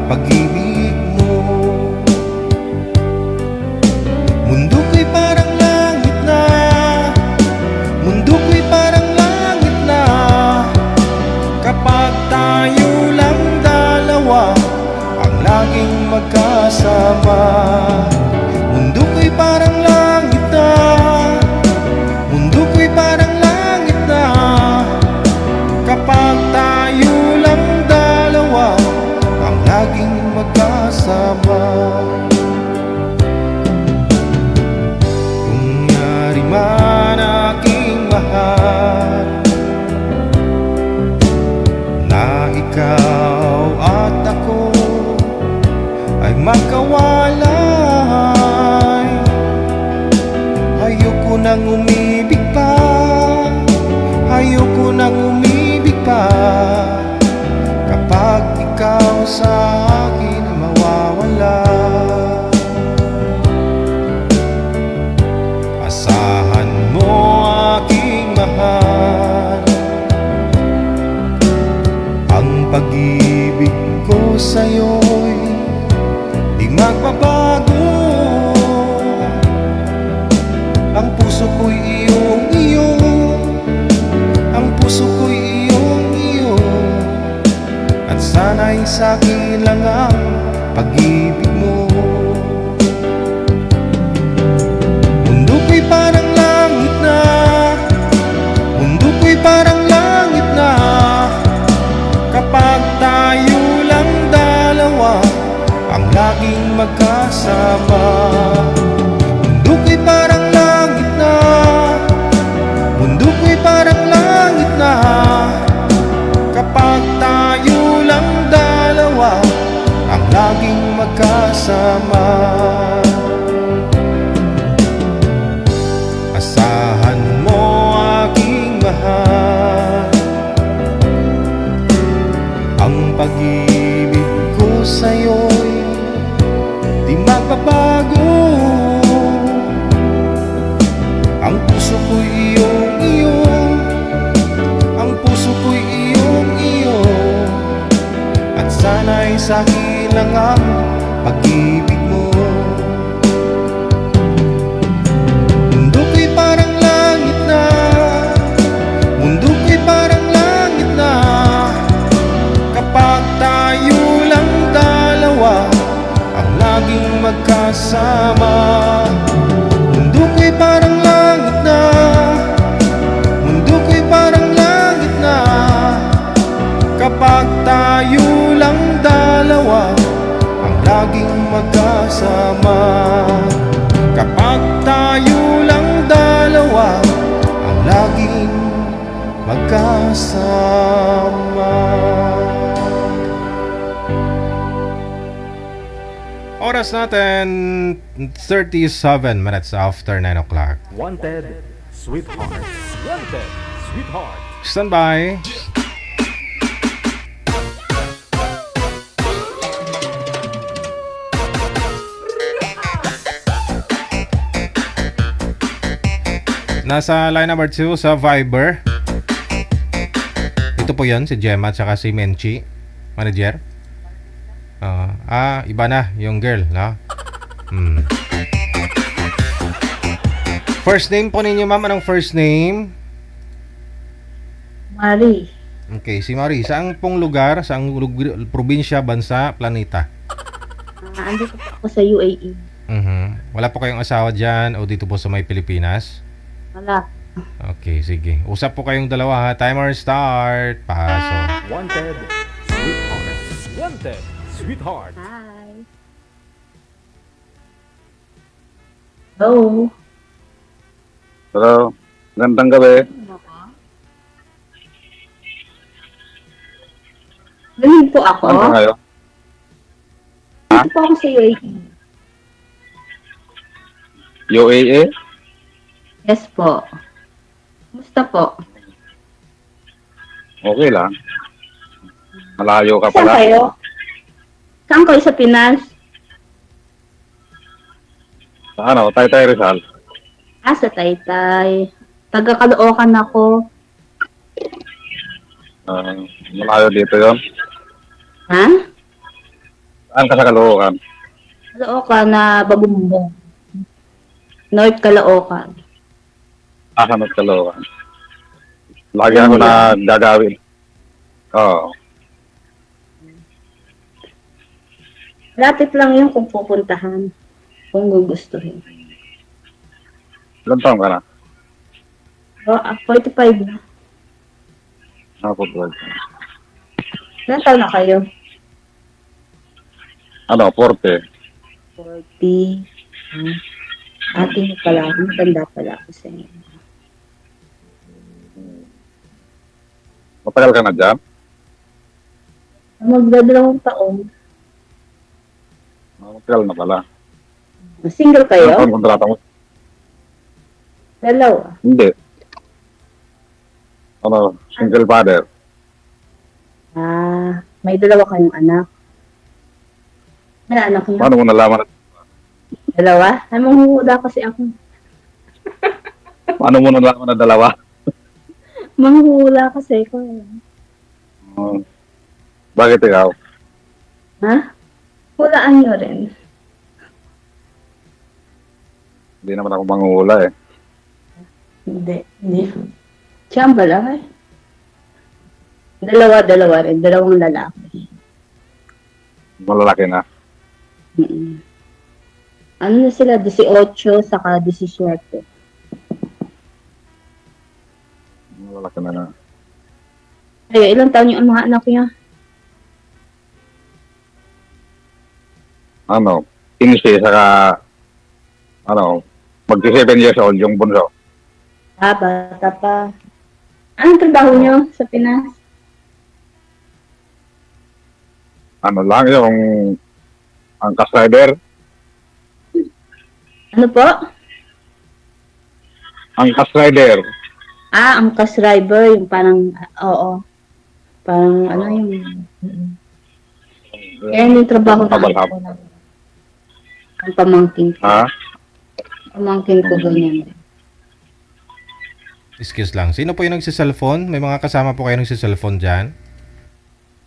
pag-ibig mo. Mundo ko'y parang langit na, mundo ko'y parang langit na, kapag tayo lang dalawa ang laging magkasama. Mundo ko'y parang langit na, mundo ko'y parang langit na, kapag tayo lang dalawa ang laging magkasama. Kung yari man aking mahal na ikaw at ako ay magkawalay, ayoko nang umibig pa, ayoko nang umibig pa, kapag ikaw sa akin mawawala. Asahan mo aking mahal, ang pag-ibig ko sa'yo'y di magbabago. Ang puso ko'y iyong-iyo, ang puso ko'y iyong-iyo, at sana'y sa'kin lang ang pag-ibig mo. Mundo ko'y parang langit na, mundo ko'y parang langit na, kapag tayo lang dalawa ang laging magkasama. Mundo ko'y parang langit na, mundo ko'y parang langit na, kapag tayo lang dalawa ang laging magkasama. Asahan mo aking mahal, ang pag-ibig ko sa'yo'y di magbabago. Ang puso ko'y iyong-iyo, ang puso ko'y iyong-iyo, at sana'y sa'kin lang ang pag-ibig mo. Mundo ko'y parang langit na, mundo ko'y parang langit na, kapag tayo lang dalawa ang laging magkasama. Mundo ko'y parang langit na, mundo ko'y Oras natin, 37 minutes after 9 o'clock. Wanted, sweetheart. Wanted, sweetheart. Stand by. Nasa line number 2 sa Viber. Ito po yan, si Gemma at saka si Menchi. Manager. Iba na yung girl, no? First name po ninyo, ma'am. Anong first name? Marie. Okay, si Marie. Saang pong lugar? Saang probinsya, bansa, planeta? Andito po ako sa UAE. Wala po kayong asawa dyan o dito po sa may Pilipinas? Wala. Okay, sige. Usap po kayong dalawa ha. Timer start. Paso. Wanted, sweetheart. Wanted, sweetheart. Hi. Hello. Hello. Gandang gabi. Galing po ako. Ano kayo? Dito po ako sa UAE. UAE? Yes po. Kumusta po? Okay lang. Malayo ka Saan pala. kayo? Saan kayo sa Pinas? Sa ano? Taytay Rizal. Sa Taytay. Taga Caloocan ako. Malayo dito yon. Ha? Saan ka sa Caloocan? Caloocan na Bagumbong. North Caloocan. Sanot Caloocan. Lagi ako na gagawin. Oo. Lapit lang yun kung pupuntahan. Kung gugustuhin. Ilan taon ka na? 45 na. Football. Ilan taon na kayo? Ano? 40. 40. Ating pala. Matanda pala ako sa inyo. Matagal ka na dyan? Magdadalawang taon. Matagal na pala. Single kayo? Ano ang kontrata mo? Dalawa. Hindi. Ano? Single father. May dalawa kayong anak. May anak niyo? Paano mo nalaman? Dalawa? Ay, manghuhula kasi ako. Paano mo nalaman na dalawa? Manghuhula kasi ako. Bakit ikaw? Ha? Hulaan nyo rin. Hindi naman ako manguhula eh. Hindi. Tsamba lang eh. Dalawa rin. Dalawang lalaki. Malalaki na. Ano na sila? 18 saka 17. Malalaki na na. Ay, ilang taon yung mga anak niya? Ano? 15 saka mag-7 years old yung bunso. Bata pa. Anong trabaho niyo sa Pinas? Ano lang yung angkas rider. Ano po? Angkas rider. Angkas driver. Yung parang, oo. Parang ano yung... Yan yung trabaho na ang pamangkin ko. Ha? Pamangkin ko ganyan. Excuse lang. Sino po yung nagsiselfone? May mga kasama po kayo nagsiselfone dyan?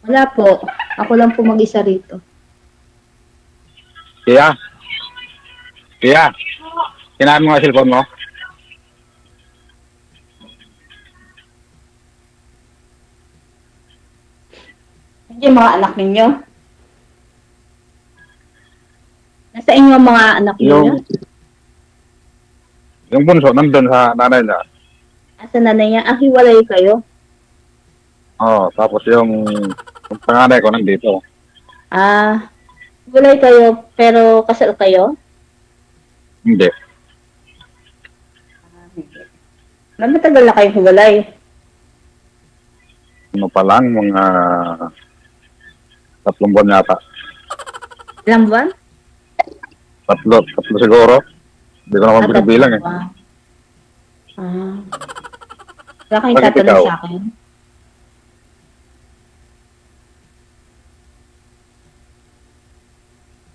Wala po. Ako lang po mag-isa rito. Kaya? Kinahan mo nga cellphone mo? Hindi yung mga anak ninyo? Nasa inyo ang mga anak ninyo? Yung bunso, nandun sa nanay niya. Sa nanay niya? Hiwalay kayo? Oo, tapos yung panganay ko nandito. Hiwalay kayo, pero kasal kayo? Hindi. Matagal na kayong hiwalay? Ano pa lang, mga 3 buwan yata. Ilang buwan? Tatlo siguro. Hindi ko naman binibilang eh. Wala kayong Bakit tatanong ikaw? sa akin?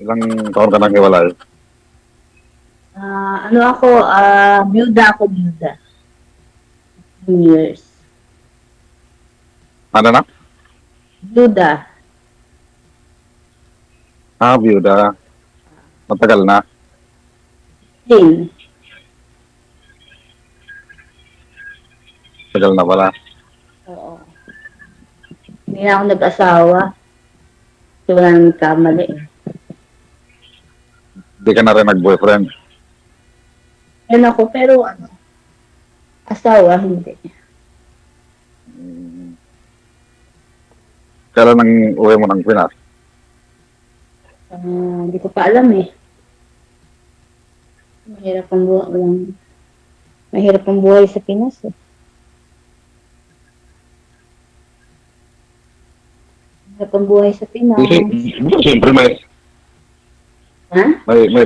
Ilang taon ka nang hiwalay? Ano ako, byuda. 2 years. Ano na? Byuda. Byuda. Matagal na. Din. Matagal na pala. Oo. Hindi na ako nag-asawa. Kasi wala nang kamali eh. Hindi ka na rin nag-boyfriend. Yan ako, pero asawa, hindi. Kailan nang uwi mo ng Pinas? Hindi ko pa alam eh. Mahirap ang buhay sa Pinas eh. Mahirap ang buhay sa Pinas. Siyempre may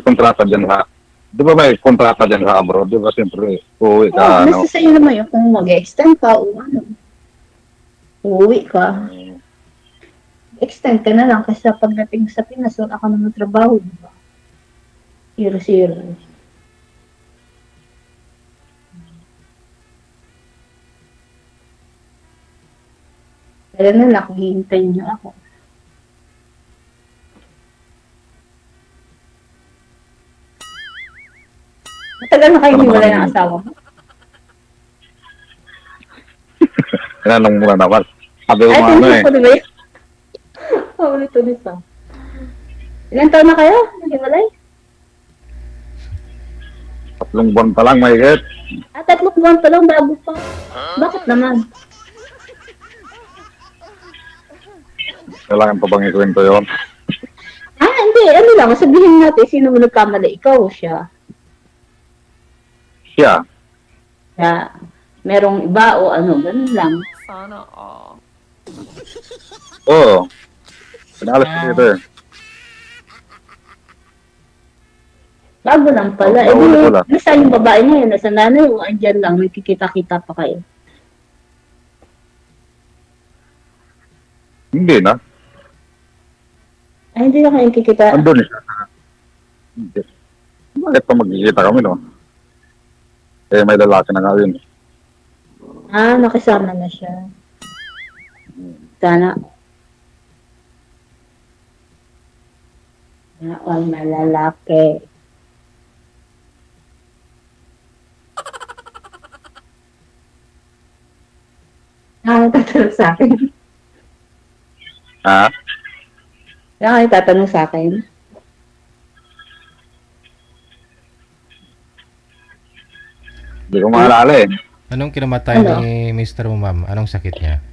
kontrata dyan sa... Di ba may kontrata dyan sa abroad? Di ba siyempre uuwi ka, Basta sa'yo naman yun kung mag-extend ka o uuwi ka. Extend ka na lang kasi pagdating sa Pinas, wala ka naman trabaho, di ba? Zero. Kaya na lang kung hihintayin niyo ako. Matagal na kayo hiwalay ng asawa mo? Tinanong mo na naman. Sabi ko Ay, ano eh. ko, di ba yun? Ulit pa. Ilan taon na kayo? Hiwalay? 3 buwan pa lang, may get. 3 buwan pa lang, bago pa. Bakit naman? Kailangan pa bang ikwento yun? Hindi. Ano lang, sabihin natin, sino mo nagkamali? Ikaw o siya? Siya. Siya. Merong iba o ganun lang. Sana all. Oo. Pinalas ko dito eh. Bago lang pala. Wala. Nasa yung babae niya yun? Nasa nanay o andyan lang? Nagkikita-kita pa kayo? Hindi na. Ay, hindi na kayo kikita. Andun eh. Hindi. Bakit pa magkikita kami no? Eh may lalaki na nga yun. Nakisama na siya. Sana. All na lalaki. Tatanong sa akin. Ha? Kaya kayo tatanong sa akin. Hindi ko maalala eh. Anong kinamatay ni Mr. mo, ma'am? Anong sakit niya?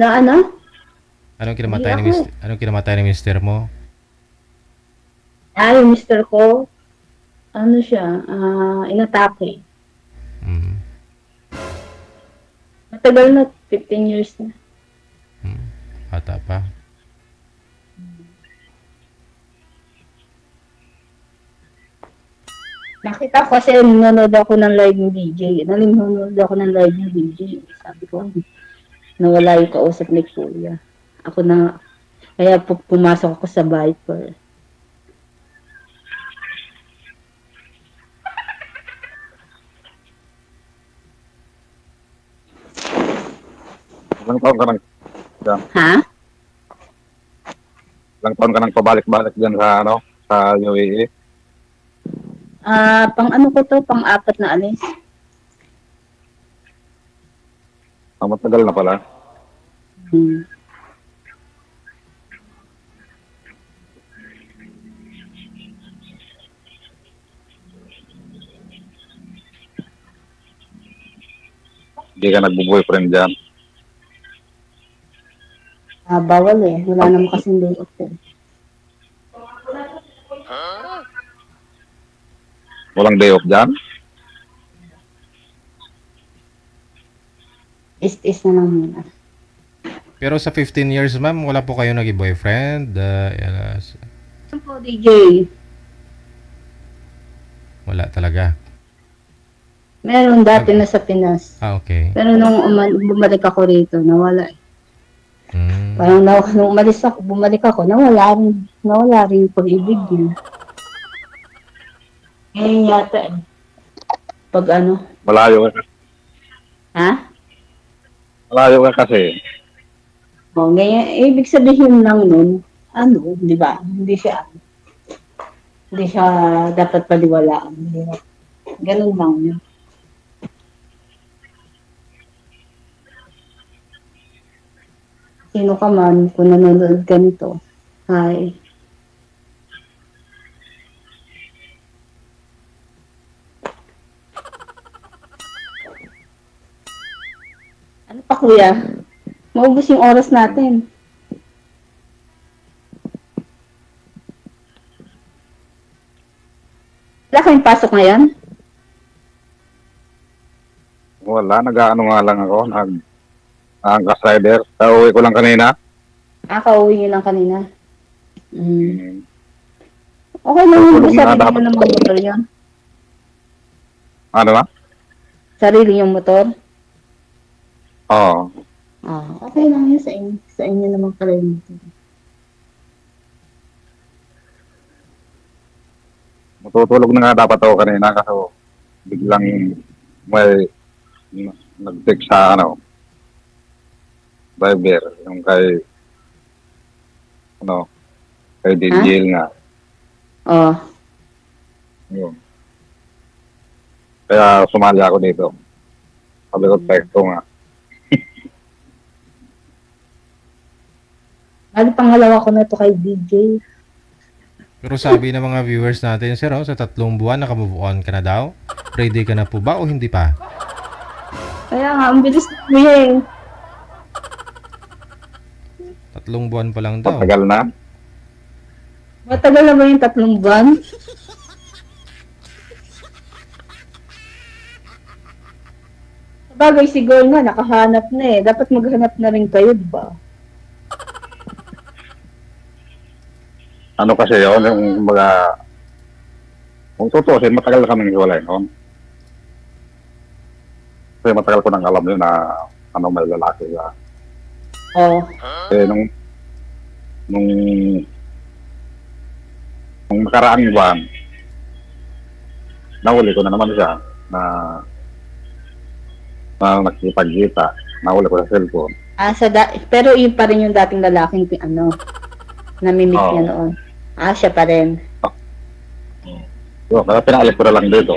Ano? Anong kinamatay ni Mr. mo? Yung mister ko, ano siya, inatake. Matagal na, 15 years na. Bata pa. Nakita ko kasi nanonood ako ng live ni DJ. Nanonood ako ng live ni DJ. Sabi ko, nawala yung kausap ni Kuya. Ako na, kaya pumasok ako sa Viper. Ilang taon ka nang dyan? Ha? Ilang taon ka nang pabalik-balik dyan sa sa UAE? Pang ano ko to, pang 4 na alis. Matagal na pala. Hindi ka nagbo-boyfriend dyan? Bawal eh. Wala naman kasing day off eh. Walang day off dyan? Is na lang muna. Pero sa 15 years, ma'am, wala po kayo naging boyfriend? Ano po, DJ? Wala talaga. Meron dati na sa Pinas. Okay. Pero nung bumalik ako rito, nawala. Parang nung umalis ako, bumalik ako, nawala rin yung pag-ibig niya. Ngayon yata eh. Pag ano? Malayo ka. Ha? Malayo ka kasi. Ngayon, ibig sabihin lang nun, di ba? Hindi siya dapat paliwalaan. Ganun lang yun. Sino ka man, kung nanonood ka nito, hi. Ano pa kuya? Maubos yung oras natin. Wala kayong pasok ngayon? Wala, nag-ano nga lang ako, nag-angkas rider. Kauwi ko lang kanina. Kauwi niyo lang kanina. Okay lang yun, sarili mo naman motor yun. Ano ba? Sarili yung motor? Oo. Okay lang yun sa inyo naman pala yung motor. Matutulog na nga dapat ako kanina kasi biglang may nag-text sa driver, yung kay Dingil nga. Yun. Kaya sumali ako dito. Sabi ko, text ko nga. Pangalawa ko na ito kay DJ. Pero sabi ng mga viewers natin, sir, sa 3 buwan naka-move on ka na daw? Ready ka na po ba o hindi pa? Kaya nga, ang bilis na eh. 3 buwan pa lang daw. Matagal na? Matagal na ba yung 3 buwan? Bagay siguro nga, nakahanap na eh. Dapat maghanap na rin kayo, diba? Ano kasi yun, yung mga, kung tutusin, matagal na kami hiwalay noon. Kasi matagal ko nang alam yun na may lalaki siya. Nung nakaraang buwan, nahuli ko na naman siya na nakikipag-kita. Nahuli ko sa cellphone. Pero yun pa rin yung dating lalaking namimit niya noon. Siya pa rin. Kaya pinaalis ko na lang dito.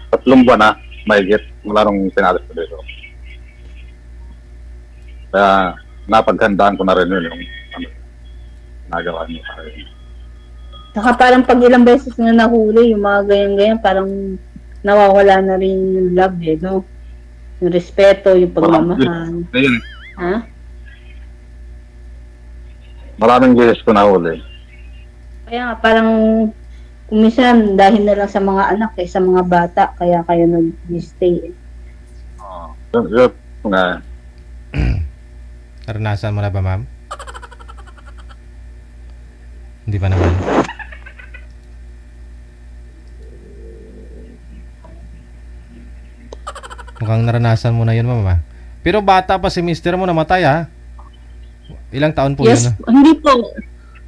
3 buwan na, mahigit, mula nung pinaalis ko dito. Kaya napaghandaan ko na rin yun yung nagawa niyo sa akin. Saka parang pag ilang beses na nahuli, yung mga ganyan-ganyan, parang nawawala na rin yung love no? Yung respeto, yung pagmamahal. Ha? Maraming beses ko nahuli. Kaya nga, parang kumisan dahil na lang sa mga anak sa mga bata, kaya kayo nag-stay. Yun nga. Naranasan mo na ba, ma'am? Hindi pa naman. Mukhang naranasan mo na yun, mama. Pero bata pa si mister mo, namatay, ha? Ilang taon po yun? Hindi po.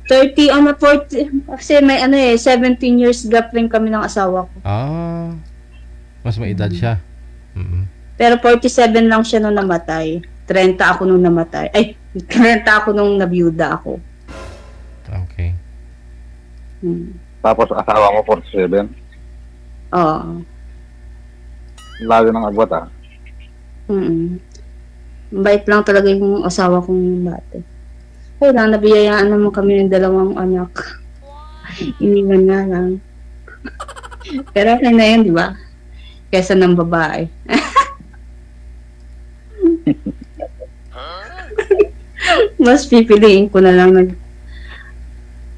40, 40. Kasi may 17 years gap rin kami ng asawa ko. Mas may edad siya. Pero 47 lang siya nung namatay. 30 ako nung namatay. Ay, 30 ako nung nabiyuda ako. Okay. Tapos asawa mo 47? Oo. Lagi ng agwat, ha? Bait lang talaga yung asawa kong dati. Kaya lang, nabiyayaan naman kami ng 2 anak. Iniwan nga lang. Pero okay na yun, di ba? Kesa ng babae. Mas pipiliin ko na lang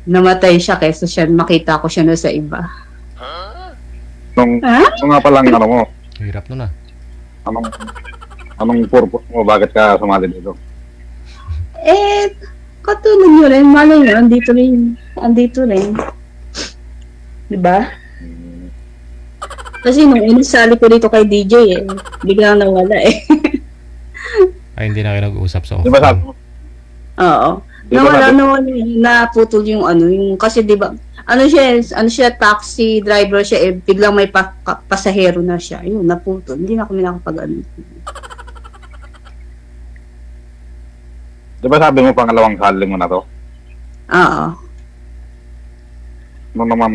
namatay siya kesa siya makita ko siya na sa iba. Nung nga palang mo? Hirap nun, Anong purpose mo? Bakit ka sumali dito? Katulad nyo rin, malay nyo, andito rin. Di ba? Kasi nung inisali ko dito kay DJ biglang nawala Ay, hindi na kayo nag-uusap sa Di ba off-cam. sabi? Oo. Di ba Nawala, naputol yung yung kasi di ba, ano siya, taxi driver siya, biglang may pasahero na siya. Yun, naputol. Hindi na kami nakapag-ano. Di ba sabi mo pangalawang sali mo na to? Oo. Ano naman,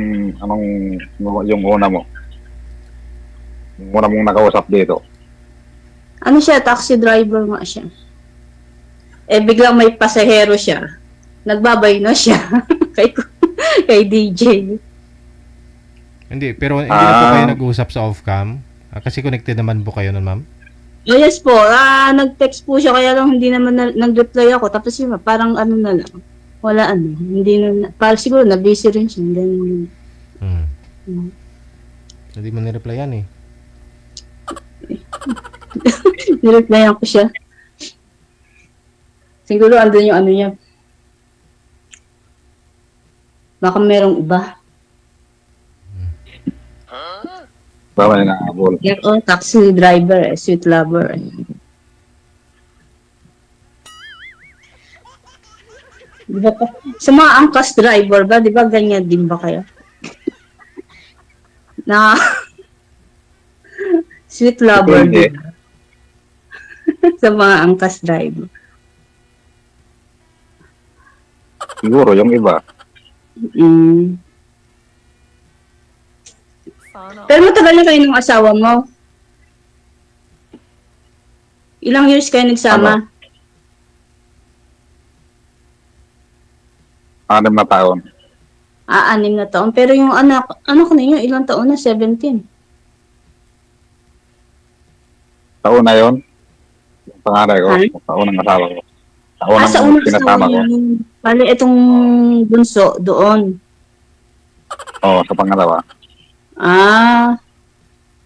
yung una mo? Yung una mong nakausap dito. Ano siya, taxi driver nga siya. Biglang may pasahero siya. Nagbabay na siya kay DJ. Hindi, pero hindi na po kayo nag-uusap sa off-cam? Kasi connected naman po kayo nun, ma'am? Oh, yes po. Nag-text po siya, kaya lang hindi naman nag-reply ako. Tapos yun, parang ano na lang. Wala hindi na, parang siguro na-busy rin siya. Hindi mo nireplyan eh. Nireplyan ko siya. Siguro andun yung ano niya. Baka merong iba. Baka na nakabol. Taxi driver, sweet lover. Diba pa? Sa mga angkas driver ba, di ba ganyan din ba kayo? Na sweet lover din. Sa mga angkas driver. Siguro, yung iba. Pero matagal na kayo ng asawa mo? Ilang years kayo nagsama? 6 na taon. 6 na taon. Pero yung anak ninyo, ilang taon na? 17. Taon na yun. Yung pangaray ko. Taon ng asawa ko. Taon ng pinasama ko. Bali, itong bunso doon. Oo, sa pangalawa.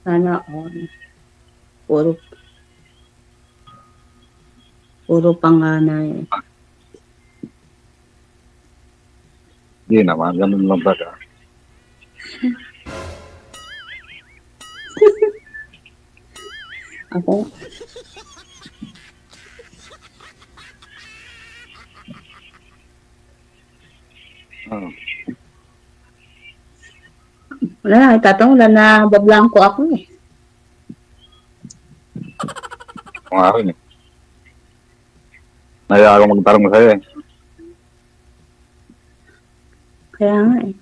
Sana puro panganay. Hindi naman, ganun lang ba ka? Ako? Wala, wala na bablangko ako eh. Kung ako eh. Naya ako magtarong sa'yo eh. Kaya nga eh.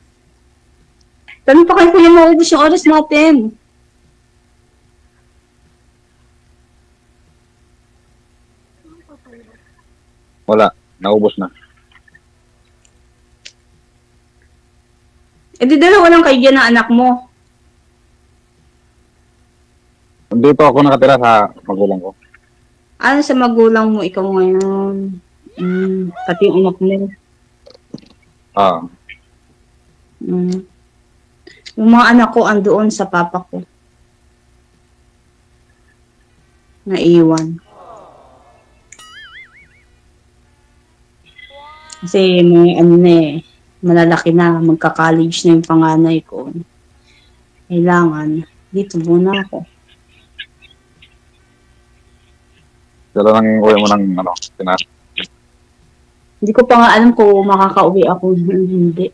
Tanong pa kayo kuya maubos yung oras natin. Wala, naubos na. Di dalawa lang kayo ng anak mo. Dito ako nakatira sa magulang ko. Sa magulang mo ikaw ngayon? Pati yung anak mo. Yung mga anak ko andoon sa papa ko. Naiwan. Kasi may malalaki na, magka-college na yung panganay ko. Kailangan, dito muna ako. Dala lang uwi mo ng Pinas. Hindi ko pa nga alam kung makaka-uwi ako hindi.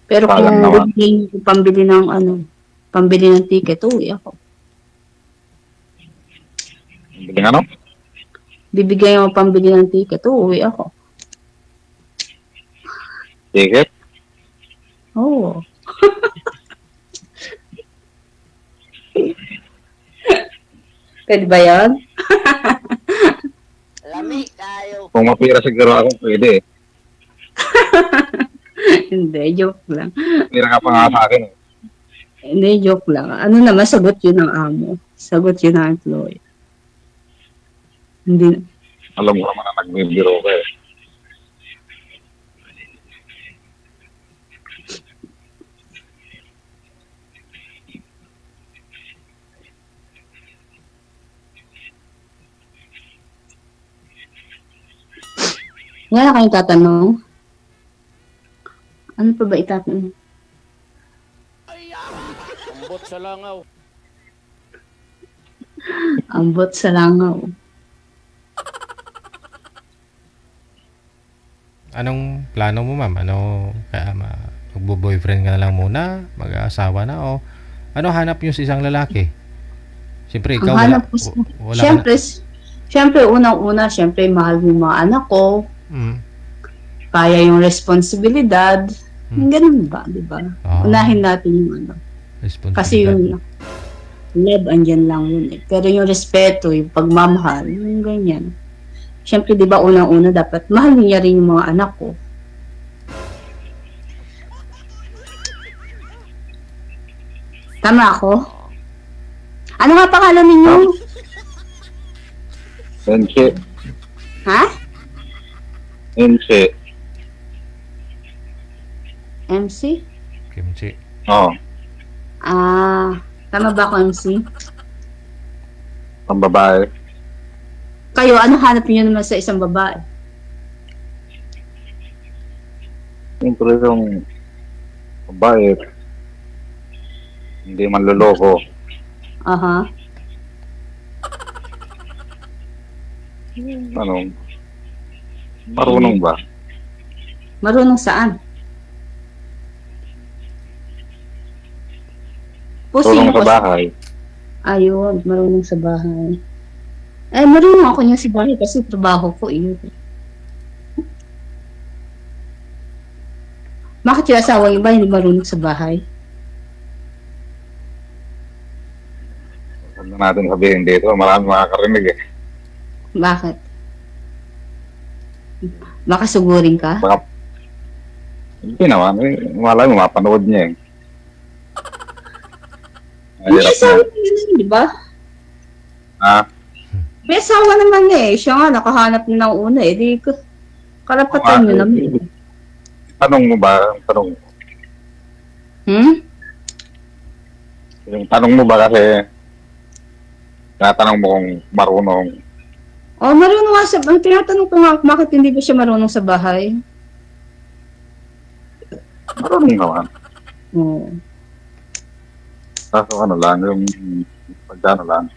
Pero kung bibigyan ko pambili ng ticket, uwi ako. Bili ng ano? Bibigyan mo pambili ng ticket, uwi ako. Ticket? Oo. Pwede ba yan? Lami tayo. Kung mapira siguro ako, pwede eh. Hindi, joke lang. Pira ka pa nga sa akin eh. Hindi, joke lang. Ano naman, sagot yun ng amo. Sagot yun ng employee. Hindi. Alam ko naman na nagbibiro ka eh. Nga na kayong tatanong. Ano pa ba itatanong? Ambot sa langaw. Ambot sa langaw. Anong plano mo, ma'am? Kaya magbo-boyfriend ka na lang muna? Mag-aasawa na? O ano hanap nyo sa isang lalaki? Siyempre, ikaw wala Siyempre, unang-una, siyempre, mahal mo yung mga anak ko. Kaya yung responsibilidad. Ganun ba, di ba? Unahin natin yung ano. Kasi yung love, andyan lang yun eh. Pero yung respeto, yung pagmamahal, yung ganyan. Siyempre, di ba, unang-una dapat mahal niya rin yung mga anak ko. Tama ako? Ano nga pangalan ninyo? Enche. Ha? Enche. MC? Kimchi. Oo. Tama ba ako, MC? Ang babae. Kayo, ano hanap niyo naman sa isang babae? Siyempre yung babae, hindi manloloko. Aha. Ano? Marunong ba? Marunong saan? Marunong sa bahay. Ayun, marunong sa bahay. Marunong ako niya sa bahay kasi trabaho ko yun. Bakit yung asawa iba hindi marunong sa bahay? Huwag na natin sabihin dito, marami makakarinig eh. Bakit? Baka sugurin ka? Baka, hindi naman, malay mo, mapanood niya eh. May asawa naman, di ba? May asawa naman eh. Siya nga, nakahanap na ng una eh. Di karapatan nyo naman. Tanong mo ba? Tanong mo. Yung tanong mo ba kasi tinatanong mo kung marunong. Marunong nga sa... Tinatanong ko nga, bakit hindi ba siya marunong sa bahay? Marunong naman. Oo. Kaso ano lang, yung pagka-tamad.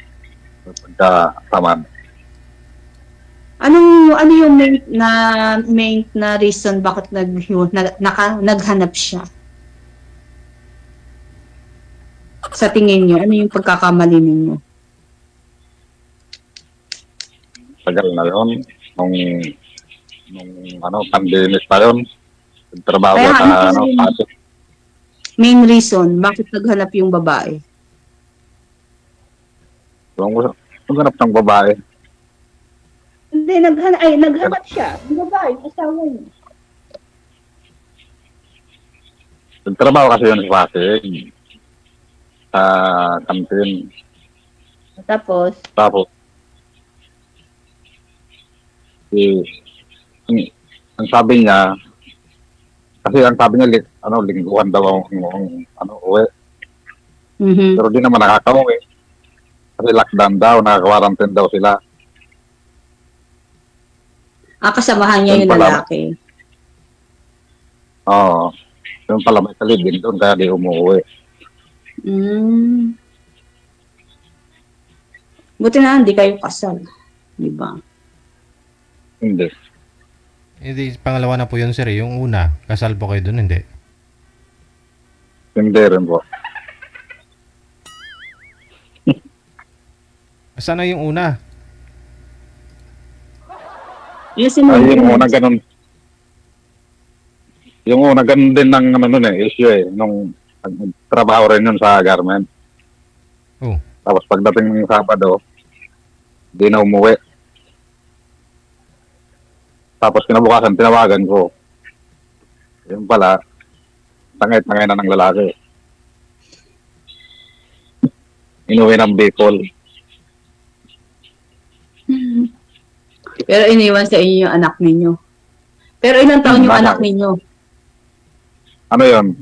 Ano yung main na reason bakit naghanap siya? Sa tingin niyo, ano yung pagkakamali ninyo? Tagal na yun. Nung pandemic pa yun. Trabaho sa pasok. Main reason, bakit naghanap yung babae? Naghanap ng babae. Hindi, naghanap siya. Yung babae, yung asawa niya. Nagtrabaho kasi yun sa Pasig. Sa kantin. Tapos? Ang sabi niya, lingguhan daw uwi. Pero di naman nakaka-uwi. Kasi lockdown daw, nakaka-quarantine daw sila. Kasamahan niya yung lalaki. Oo. Yung pala may kalibin doon, kaya di umuwi. Buti na hindi kayo kasal. Di ba? Hindi. Pangalawa na po yun, sir. Yung una, kasal po kayo doon, hindi? Hindi rin po. Sana yung una? Yung una ganun. Yung una ganun din ng issue eh. Nung trabaho rin yun sa garment. Tapos pagdating ng Sabado, di na umuwi. Tapos kinabukasan, tinawagan ko. Yung pala, tangay-tangay na ng lalaki. Inuwi ng Bicol. Pero iniwan sa inyo yung anak ninyo. Pero ilang taon yung anak ninyo? Ano yun?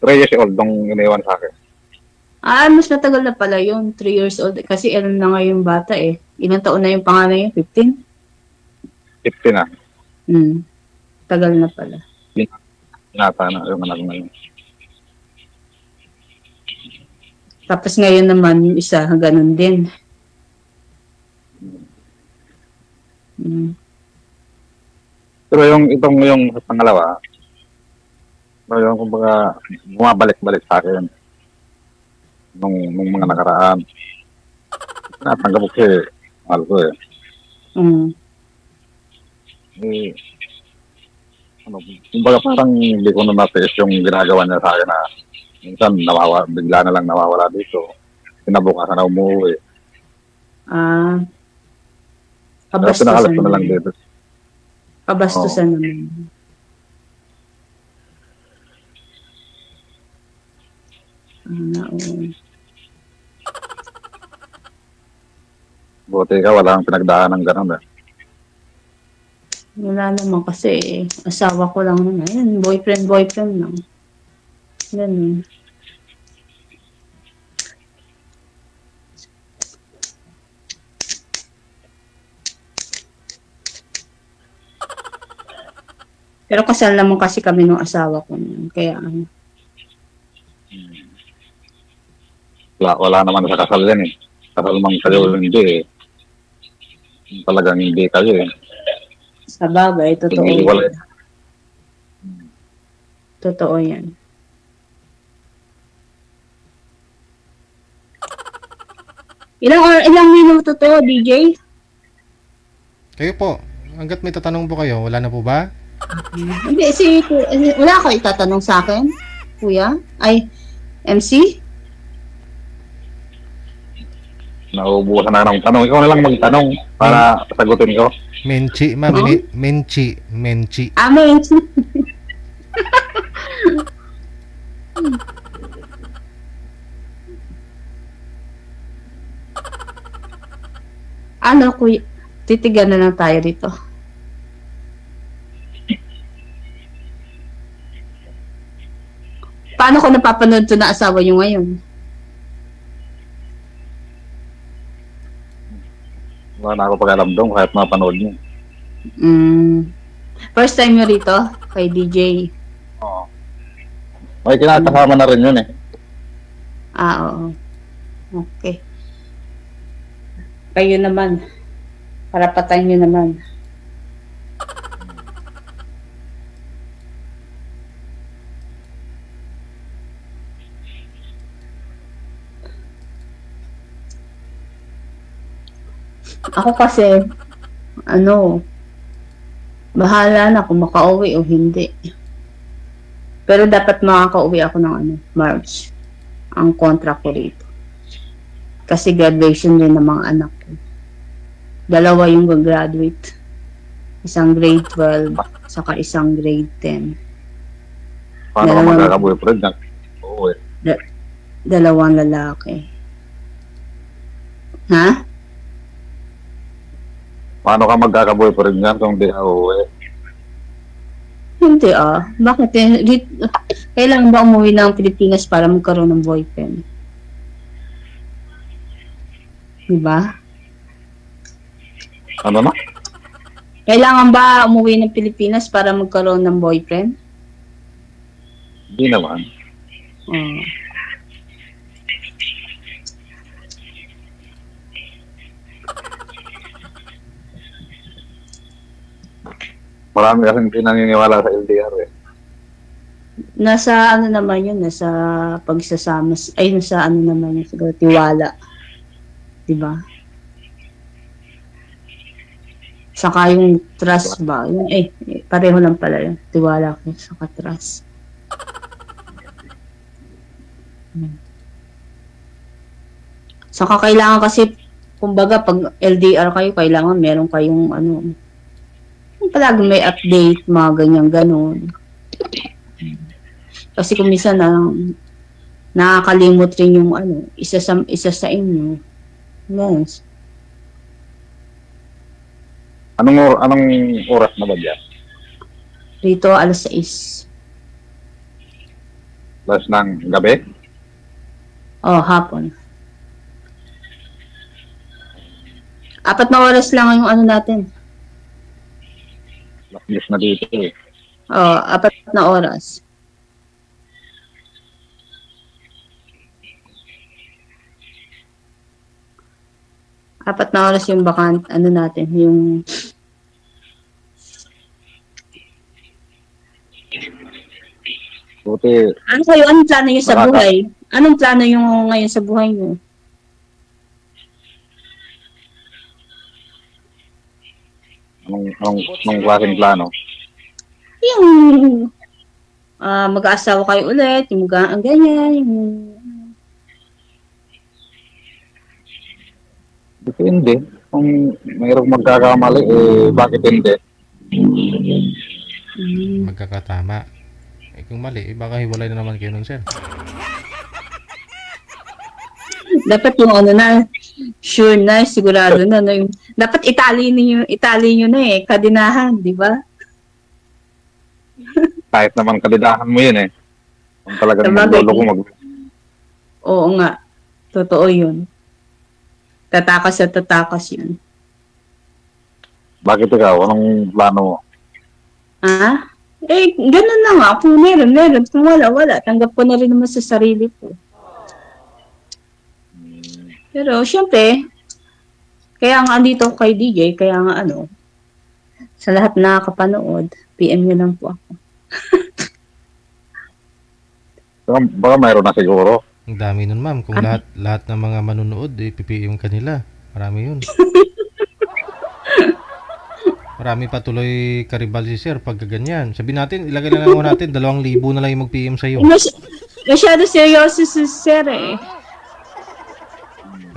3 years old nung iniwan sa akin. Mas matagal na pala yun. 3 years old. Kasi ilan na nga yung bata eh. Ilang taon na yung panganay yun? 15? 15 na. Tagal na pala. Binata na yung anak na yun. Tapos ngayon naman, yung isa, ganun din. Pero yung pangalawa, yung kumbaga, bumabalik-balik sa akin nung mga nakaraan. Natanggap ko mahal ko eh. Kumbaga parang hindi ko na natiis yung ginagawa niya sa akin na minsan bigla na lang nawawala dito. Kinabukasan na umuwi. Kabastusan ko na lang dito. Kabastusan naman. Buti ka, wala kang pinagdaan ng gano'n eh. Wala naman kasi asawa ko lang naman. Ayan, boyfriend lang. Ganun. Pero kasal naman kasi kami ng asawa ko niyan. Kaya wala naman sa kasal yan eh. Kasal mang kayo hindi eh. Talagang hindi kayo eh. Sa bagay, totoo yan. Totoo yan. Ilang minuto to, DJ? Kayo po. Hanggat may tatanong po kayo, wala na po ba? Hindi, wala ka itatanong sa akin, kuya? Ay, MC? Naubusan na ng tanong. Ikaw na lang magtanong para sagutin ko. Menchi, ma'am. Menchi. Menchi. Ano, kuya? Titigan na lang tayo dito. Paano ko napapanood to na asawa nyo ngayon? Wala na ako pag-alam doon kahit mapanood niyo. First time nyo rito kay DJ? Oo. May kinakasama na rin yun eh. Oo. Okay. Kayo naman. Karapatan nyo naman. Ako kasi, bahala na kung makauwi o hindi. Pero dapat makakauwi ako ng March. Ang contract ko rito. Kasi graduation din ng mga anak ko. 2 yung gagraduate. Isang grade 12, saka isang grade 10. Paano ka magkaka-boyfriend na? Oo eh. 2 lalaki. Ha? Paano ka magkaka-boyfriend yan kung di ka uuwi? Hindi Bakit? Kailangan ba umuwi ng Pilipinas para magkaroon ng boyfriend? Diba? Ano na? Kailangan ba umuwi ng Pilipinas para magkaroon ng boyfriend? Hindi naman. Marami kasing hindi naniniwala sa LDR eh. Nasa naman yun, nasa pagsasama, nasa naman yun, siguro tiwala. Diba? Saka yung trust ba? Pareho lang pala yun. Tiwala ko, saka trust. Saka kailangan kasi, kumbaga, pag LDR kayo, kailangan meron kayong palagi may update, mga ganyan-ganon. Kasi kung minsan nakakalimot rin yung isa sa inyo. Yes. Anong oras na ba dyan? Rito, 6:00. Alas ng gabi? Hapon. 4 na oras lang yung natin. Yes na dito eh. 4 na oras. Apat na oras yung bakant, ano natin, yung... Buti. Ano kayo, anong plano nyo sa buhay? Anong plano nyo ngayon sa buhay nyo? Anong klaseng plano? Yung mag-aasawa kayo ulit, yung ganyan, yung... Depende. Kung mayroong magkakamali, bakit hindi? Magkakatama. Kung mali, baka hiwalay na naman kayo nun, sir. Dapat yung ano na, sure na, sigurado na. Yung, dapat itali nyo na kadinahan, di ba? Kahit naman kalidahan mo yun Kung talagang maglolo ko Oo nga. Totoo yun. Tatakas at tatakas yun. Bakit ikaw? Anong plano mo? Ganun na nga. Kung meron. Kung wala. Tanggap ko na rin naman sa sarili ko. Pero, syempre, kaya nga andito kay DJ, kaya nga sa lahat na nakakapanood, PM nyo lang po ako. Baka mayroon na siguro. Ang dami nun, ma'am. Kung lahat ng mga manunood, PPM kanila. Marami yun. Marami pa tuloy karibal si sir pag ganyan. Sabi natin, ilagay na lang natin, 2,000 na lang yung mag-PM sa'yo. Masyado seryoso si sir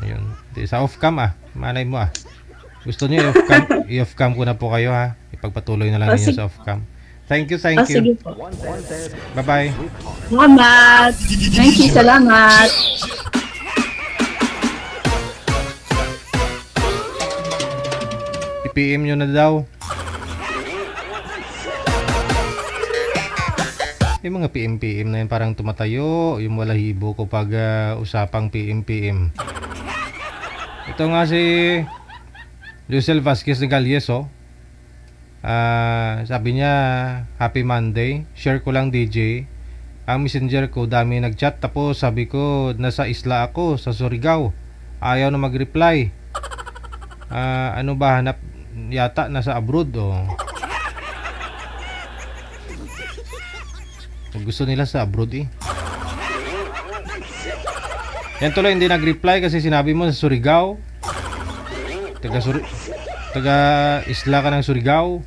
Ayun. Sa off-cam Manay mo Gusto niyo i-off-cam ko na po kayo Ipagpatuloy na lang niyo sa off-cam. Thank you. Sige po. Bye-bye. Salamat. Thank you, salamat. I-PM nyo na daw. Yung mga PM na yun parang tumatayo. Yung wala hibo ko pag usapang PM. Ito nga si Lucel Vasquez de Galles sabi niya, Happy Monday. Share ko lang DJ. Ang messenger ko dami nagchat. Tapos sabi ko nasa isla ako sa Surigao. Ayaw na mag-reply. Ano ba hanap yata nasa abroad Gusto nila sa abroad Yan tuloy hindi nag-reply kasi sinabi mo sa Surigao. Taga isla ka ng Surigao.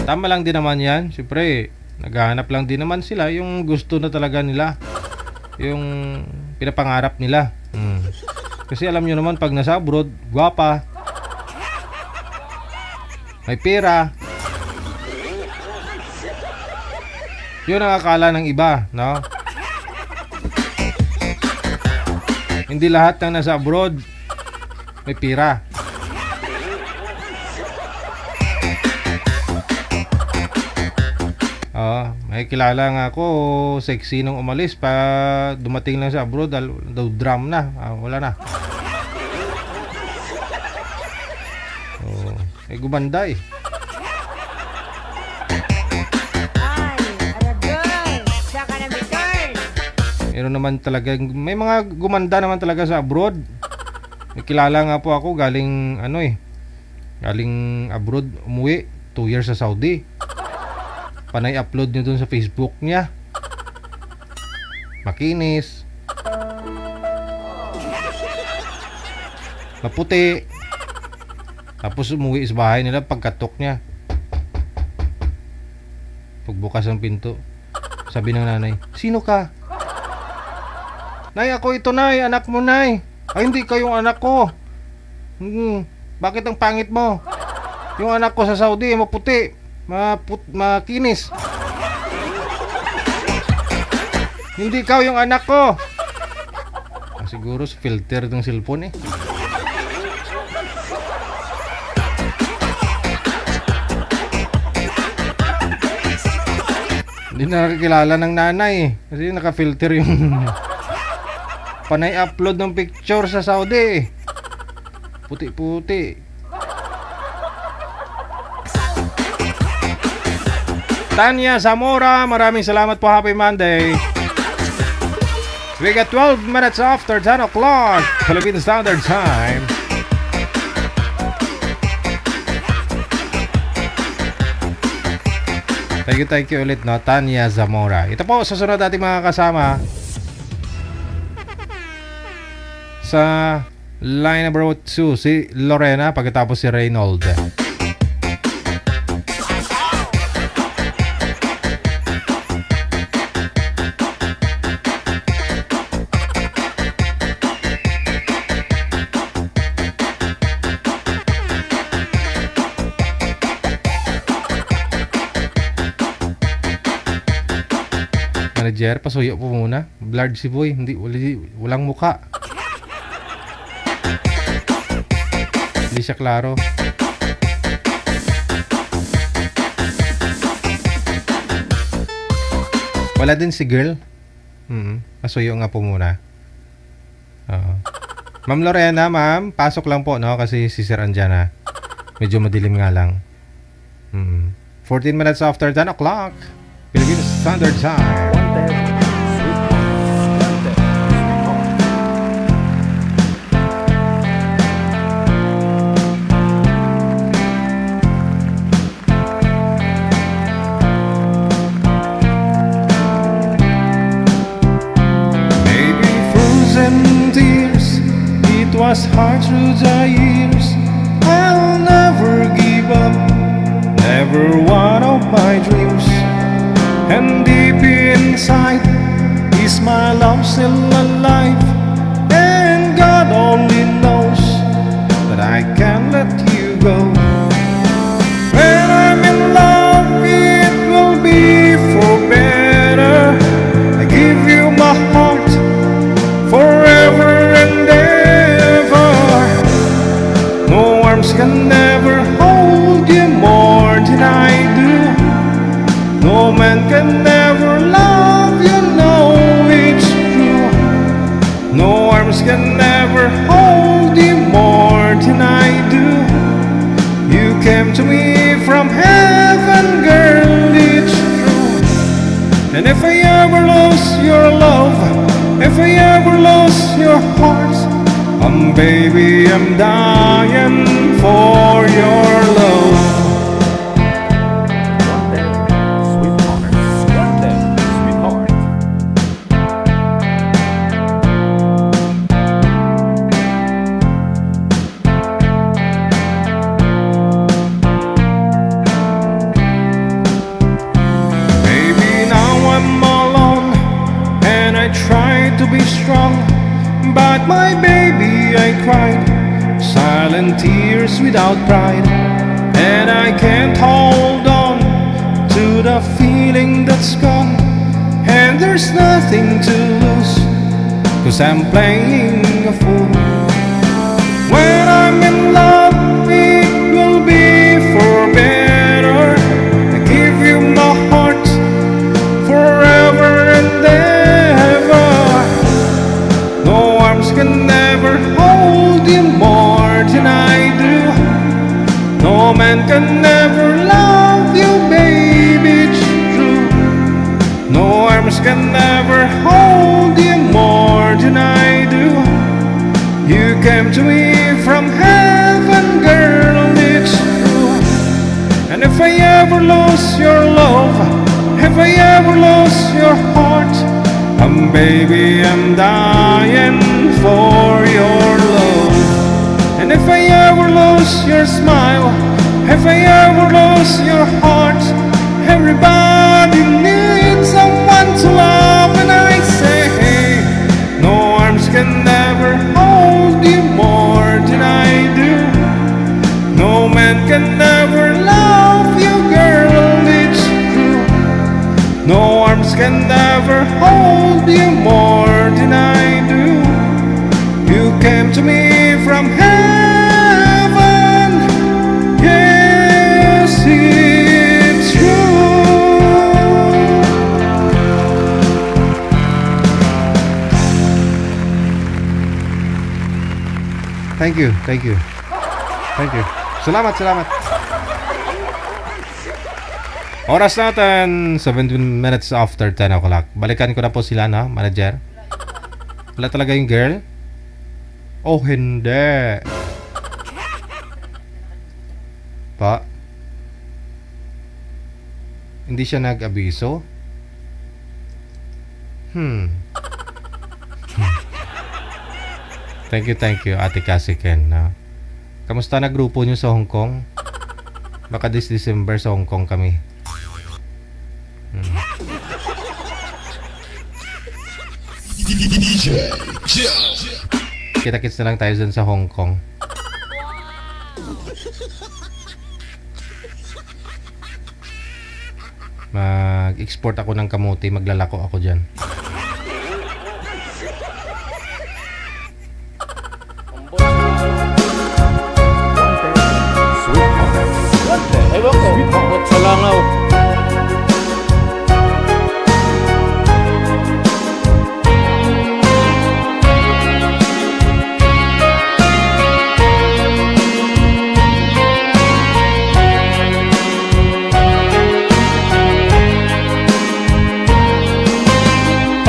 Tama lang din naman yan. Siyempre, naghahanap lang din naman sila yung gusto na talaga nila. Yung pinapangarap nila. Kasi alam nyo naman pag nasa abroad, gwapa, may pera. Yun ang akala ng iba, no? Hindi lahat ng nasa abroad may pera. May kilala nga ako, sexy nung umalis pa dumating lang sa abroad, daw drum na, wala na. Gumanda Meron naman talaga, may mga gumanda naman talaga sa abroad. May kilala nga po ako galing galing abroad, umuwi 2 years sa Saudi. Panay upload niyo dun sa Facebook niya. Makinis. Maputi. Tapos umuwi sa bahay nila pagkatok niya. Pagbukas ng pinto, sabi ng nanay, "Sino ka?" "Nay, ako ito, nay. Anak mo, nay." "Ay, hindi kayong anak ko." "Bakit ang pangit mo?" "Yung anak ko sa Saudi, maputi, makinis." "Hindi ikaw yung anak ko." Siguro sa filter ng cellphone Hindi na nakakilala ng nanay kasi naka-filter yung panay upload ng picture sa Saudi. Puti-puti. Tanya Zamora, maraming salamat po. Happy Monday. We got 12 minutes after 10 o'clock Philippine Standard Time. Thank you ulit, no? Tanya Zamora. Ito po, susunod ating mga kasama sa line number 2, si Lorena, pagkatapos si Reynold. Manager, pasuyo po muna. Blurred si Boy, walang muka. Hindi siya klaro. Wala din si girl. Pasuyo nga po muna. Ma'am Lorena, ma'am, pasok lang po, no? Kasi si Sir andyan, ha? Medyo madilim nga lang. 14 minutes after 10 o'clock Philippine Standard Time. Was hard through the years. I'll never give up, never one of my dreams. And deep inside is my love still alive. And God only knows that I can't let you go. When I'm in love, it will be for better. I give you my heart forever and ever. Can never hold you more than I do. No man can never love you, no, it's true. No arms can never hold you more than I do. You came to me from heaven, girl, it's true. And if I ever lose your love, if I ever lose your heart, baby, I'm dying for your love. Baby, now I'm alone and I try to be strong, but my baby, I cried silent tears without pride. And I can't hold on to the feeling that's gone. And there's nothing to lose, 'cause I'm playing a fool. When I'm in love, it will be for better. I give you my heart forever and ever. No arms can never hold you more than I do. No man can never love you, baby, it's true. No arms can never hold you more than I do. You came to me from heaven, girl, it's true. And if I ever lose your love, if I ever lose your heart, baby, I'm dying for your love. And if I ever lose your smile, if I ever lose your heart, everybody needs someone to love. And I say, no arms can never hold you more than I do. No man can never love you, girl, it's true. No arms can never hold you more than I do. You came to me from heaven, yes, it's true. Thank you. Thank you. Salamat, salamat. Oras natin, 17 minutes after 10 o'clock. Balikan ko na po sila, no, manager? Wala talaga yung girl? Oh, hindi. Pa? Hindi siya nag-abiso? Thank you, Ate Cassie Ken. No? Kamusta na grupo nyo sa Hong Kong? Baka this December sa Hong Kong kami. Kita-kits na lang tayo dun sa Hong Kong. Mag-export ako ng kamote, maglalako ako dyan. Ewan ko, bakit sa langaw?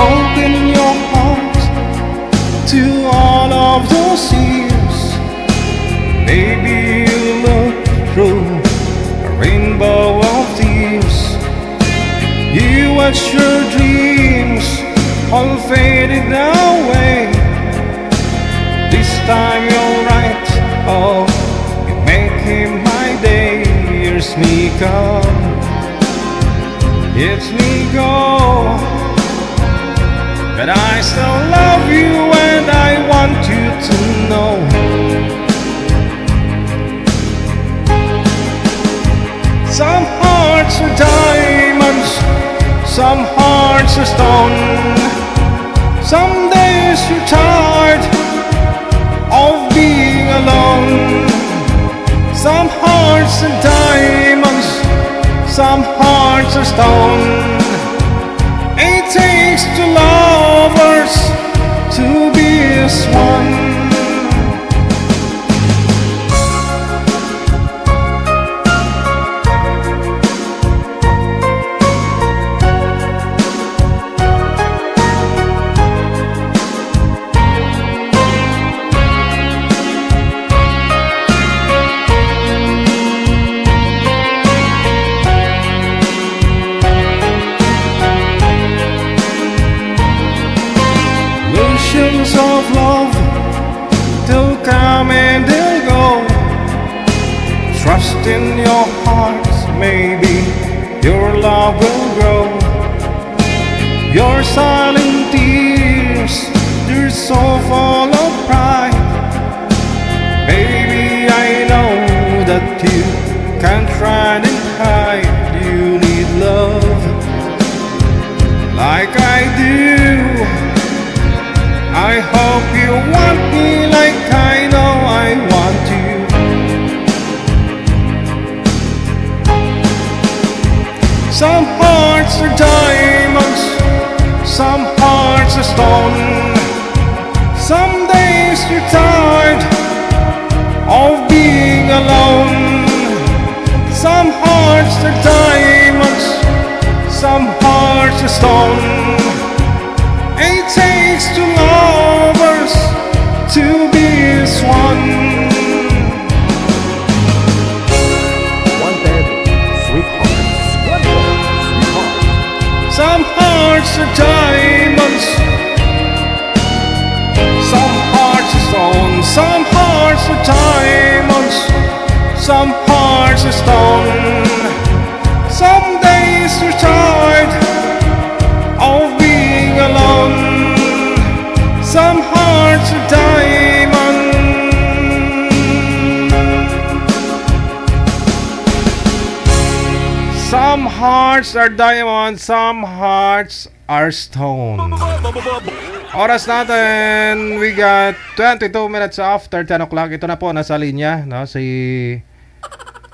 Open your heart to all of those years. Maybe you look through rainbow of tears. You watch your dreams all faded away. This time you're right, oh, you make him my day. Here's me come, it's me go. But I still love you and I want you to know. Some hearts are diamonds, some hearts are stone. Some days you're tired of being alone. Some hearts are diamonds, some hearts are stone. It takes two lovers to be as one. Of love, they'll come and they'll go. Trust in your heart, maybe your love will grow. Your silent tears, they're so full of pride. Baby, I know that you can't run and hide. You need love like I do. I hope you want me like I know I want you. Some hearts are diamonds, some hearts are stone. Some days you're tired of being alone. Some hearts are diamonds, some hearts are stone. It takes two lovers to be as one. Wanted, sweetheart. Wanted, sweetheart. Some hearts are diamonds, some hearts are stone. Some hearts are diamonds, some hearts are stone. Some days you're tired of being alone. Some hearts are diamond. Some hearts are diamond, some hearts are stone. Oras natin, we got 22 minutes after 10 o'clock. Ito na po, nasa linya, no, si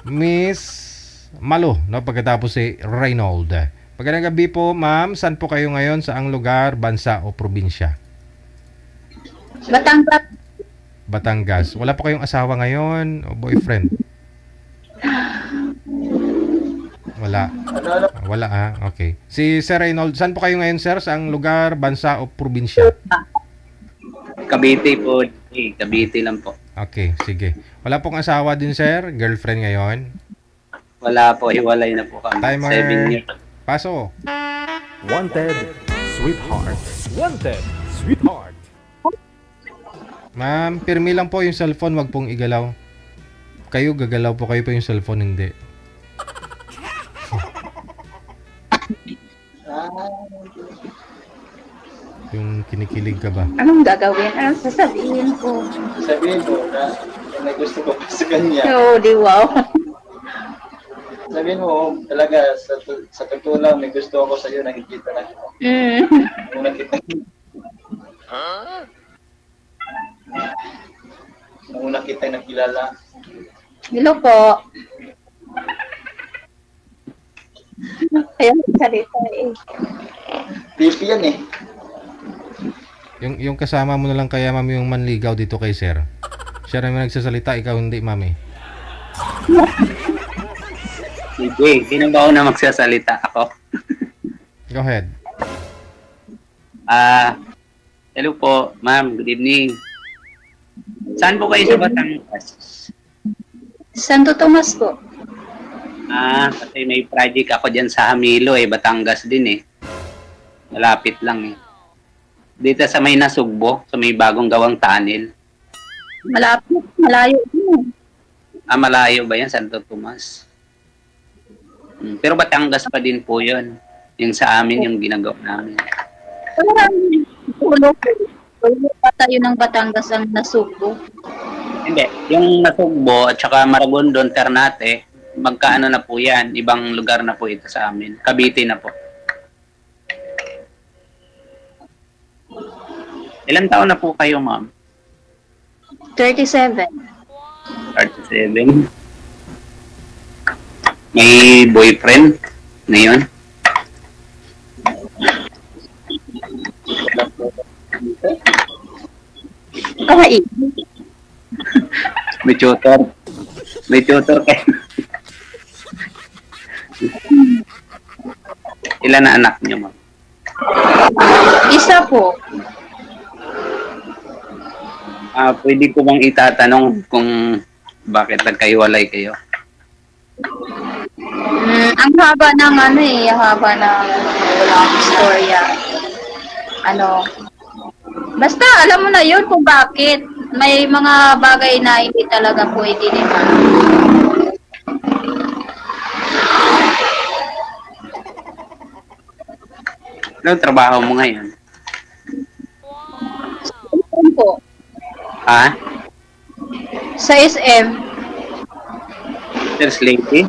Miss Malu, no, pagkatapos si Reynold. Magandang gabi po, ma'am. Saan po kayo ngayon? Saang lugar, bansa o probinsya? Batangas. Batangas. Wala pa kayong asawa ngayon o boyfriend? Wala. Wala okay. Si Sir Reynold, saan po kayo ngayon, sir? Saang lugar, bansa o probinsya? Cavite po. Cavite lang po. Okay, sige. Wala pong asawa din, sir? Girlfriend ngayon? Wala po, hiwalay na po kami. Timer. 7 years. Paso. Wanted, sweetheart. Wanted, sweetheart. Ma'am, pirmi lang po yung cellphone, wag pong igalaw. Kayo gagalaw po, kayo po yung cellphone, hindi. Yung kinikilig ka ba? Anong gagawin? Anong sasabihin ko? Sabihin mo na may gusto ko sa kanya. Oo, di wow. Sabihin mo, talaga, sa totoo lang, may gusto ako sa iyo, nakikita na kita. Kung nakita Nung una kita nakilala. Hello po. Kaya salita eh. Pipi yan eh. Yung kasama mo na lang kaya, mami, yung manligaw dito kay sir. Siya naman nagsasalita, ikaw hindi, mami. Hindi na ba ako na magsasalita ako? Go ahead. Hello po, ma'am. Good evening. Saan po kayo sa Batangas? Santo Tomas po. Kasi may project ako dyan sa Hamilo Batangas din Malapit lang Dito sa may Nasugbo, sa may bagong gawang tunnel. Malapit, malayo din. Malayo ba yan, Santo Tomas? Pero Batangas pa din po yun. Yung sa amin, yung ginagawa namin. Ulo pa tayo ng Batangas ang Nasugbo. Hindi. Yung Nasugbo at saka Maragondon, Ternate, magkaano na po yan. Ibang lugar na po ito sa amin. Cavite na po. Ilan taon na po kayo, ma'am? 37. 37. May boyfriend ngayon? Kawaii. May tutor. May tutor kayo. Ilan na anak niyo, ma'am? Isa po. Pwede ko bang itatanong kung bakit nagkahiwalay kayo? Ang haba ng haba ng walang istorya. Basta alam mo na yun kung bakit. May mga bagay na hindi talaga pwede naman. Anong trabaho mo ngayon? Po. Sa SM. First lady?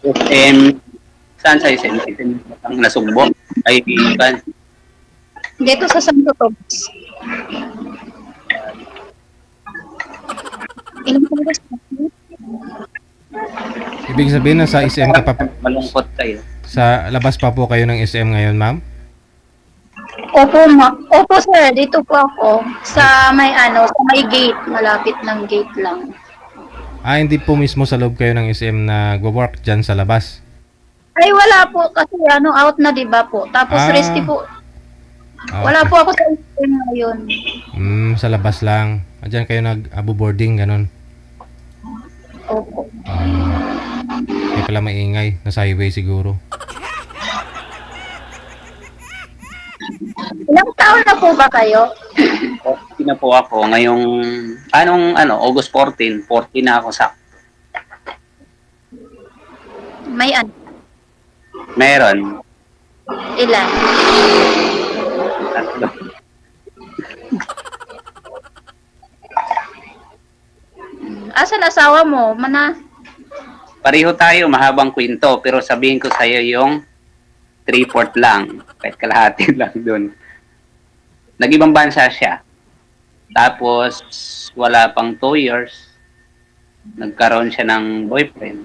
SM. Saan sa SM? Ang Nasugbo? Ay, kan. Dito sa Santo Tomas. Ibig sabihin na sa SM ka pa. Malungkot kayo. Sa labas pa po kayo ng SM ngayon, ma'am? Opo sir, dito po ako sa may sa may gate, malapit ng gate lang. Hindi po mismo sa loob kayo ng SM na work dyan sa labas? Ay wala po kasi out na 'di ba po. Tapos resty po. Wala po ako sa SM ngayon. Sa labas lang. Diyan kayo nag-boarding ganun. Opo. Hindi pala maingay, nasa highway siguro. Ilang taon na po ba kayo? Okay na po ako. Ngayong, August 14. 14 na ako sa. May Meron. Ilan? Tatlo. Asan asawa mo? Pareho tayo, mahabang kwento. Pero sabihin ko sa'yo yung 3/4 lang. Kahit kalahati lang dun. Nag-ibang bansa siya. Tapos, wala pang 2 years. Nagkaroon siya ng boyfriend.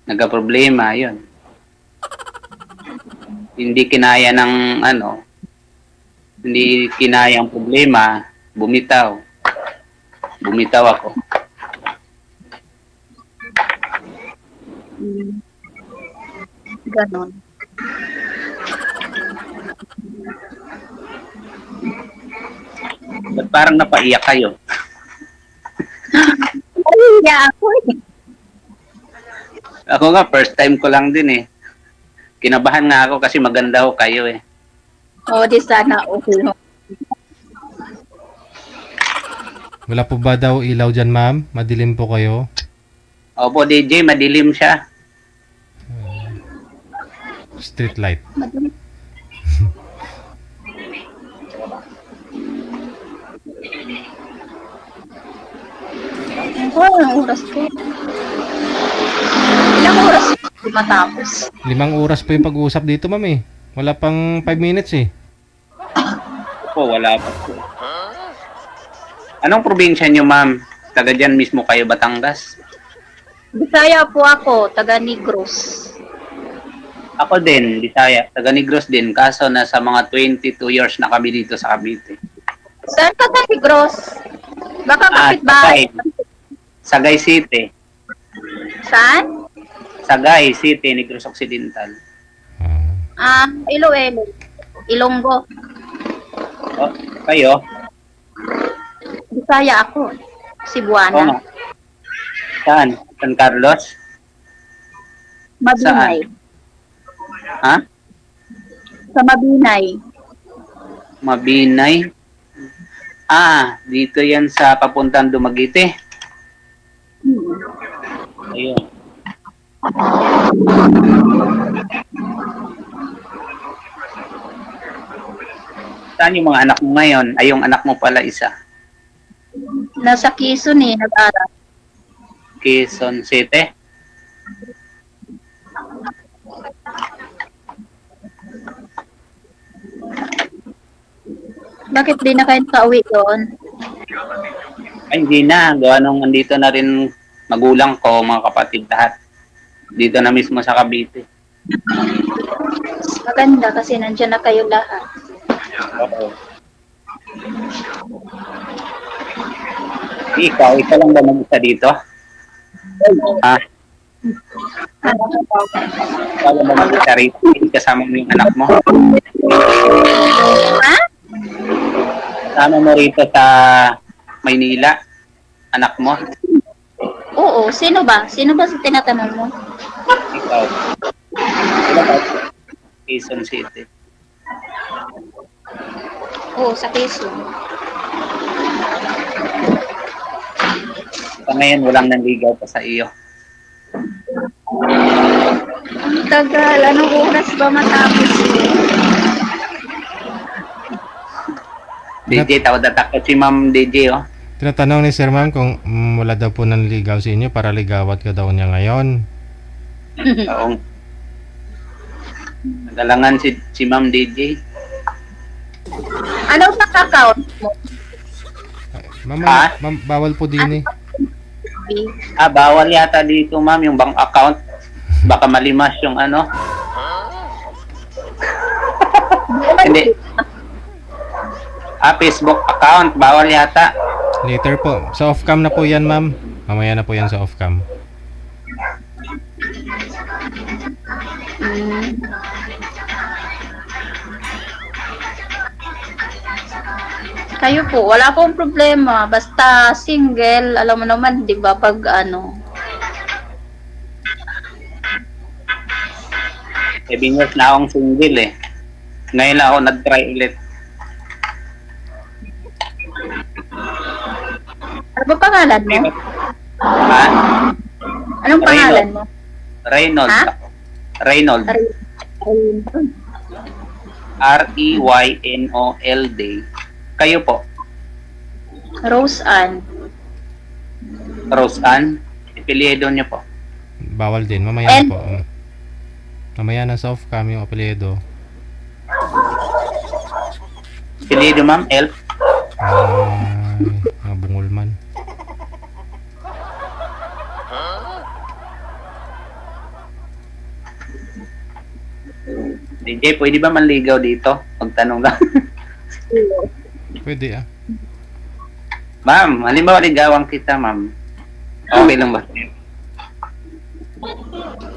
Nagka-problema, yun. Hindi kinaya ng hindi kinayang problema, bumitaw. Bumitaw ako. Ganon. Ba't parang napaiyak kayo? Ay, ako eh. Ako nga, first time ko lang din eh. Kinabahan nga ako kasi maganda ho kayo eh. O, di sana okay. Wala po ba daw ilaw dyan, ma'am? Madilim po kayo? Opo, DJ, madilim siya. Street light. Ilang oras po? Ilang oras po matapos? 5 oras po yung pag-uusap dito, ma'am eh. Wala pang 5 minutes eh. Opo, wala pa po. Anong probinsya nyo, ma'am? Taga dyan mismo kayo, Batangas? Bisaya po ako, taga Negros. Ako din, Bisaya. Taga Negros din. Kaso nasa mga 22 years na kami dito sa Cavite. Saan ka taga Negros? Baka kapitbahay. Sagay City. Saan? Sagay City, Negros Occidental. Iloilo. Ilonggo. Oh, kayo? Bisaya ako. Cebuana. Saan? San Carlos? Mabinay. Ha? Sa Mabinay. Mabinay? Dito yan sa papuntang Dumaguete. Ayun. Saan yung mga anak mo ngayon? Ay, yung anak mo pala isa. Nasa Quezon eh, nag-aral. Quezon City? Bakit di na kayo pauwi doon? Ay, hindi na. Gawa nung andito na rin magulang ko, mga kapatid lahat. Dito na mismo sa Cavite. Maganda kasi nandiyan na kayo lahat. Oo. Ikaw lang ba mag-isa dito? Ikaw lang ba mag-isa rito? Kasama mo yung anak mo? Ha? Kasama mo rito sa Maynila? Anak mo? Oo, sino ba? Sino ba sa tinatanong mo? Ikaw. Sino ba? Quezon City. Oo, sa Quezon. Sa ngayon, walang nanligaw pa sa iyo. Ang tagal. Anong oras ba matapos? DJ, tawad na takot si Ma'am DJ, oh. Tinatanong ni Sir Ma'am kung wala daw po nanligaw sa inyo para ligawat ka daw niya ngayon. Oo. Nagalangan si Ma'am DJ. Ano ba account mo? Ma'am, bawal po din eh. Bawal yata dito, ma'am, yung bank account. Baka malimas yung ano. Hindi. Facebook account, bawal yata. Later po. Sa off-cam na po yan, ma'am. Mamaya na po yan sa off-cam. Kayo po, wala pong problema. Basta single, alam mo naman, di ba, pag ano. 7 years na akong single eh. Ngayon lang ako nag-try ulit. Ano ba pangalan mo? Ha? Anong pangalan mo? Reynold. Ha? Reynold. R-E-Y-N-O-L-D. Kayo po? Rose Ann. Rose Ann? Apelyido niyo po? Bawal din. Mamaya na po. Mamaya na sa off-cam yung apelyido. Apelyido, ma'am? L? Mga bungol man. DJ, pwede ba manligaw dito? Magtanong lang. Pwede ah. Ma'am, halimbawa ligawan kita, ma'am. Okay lang ba?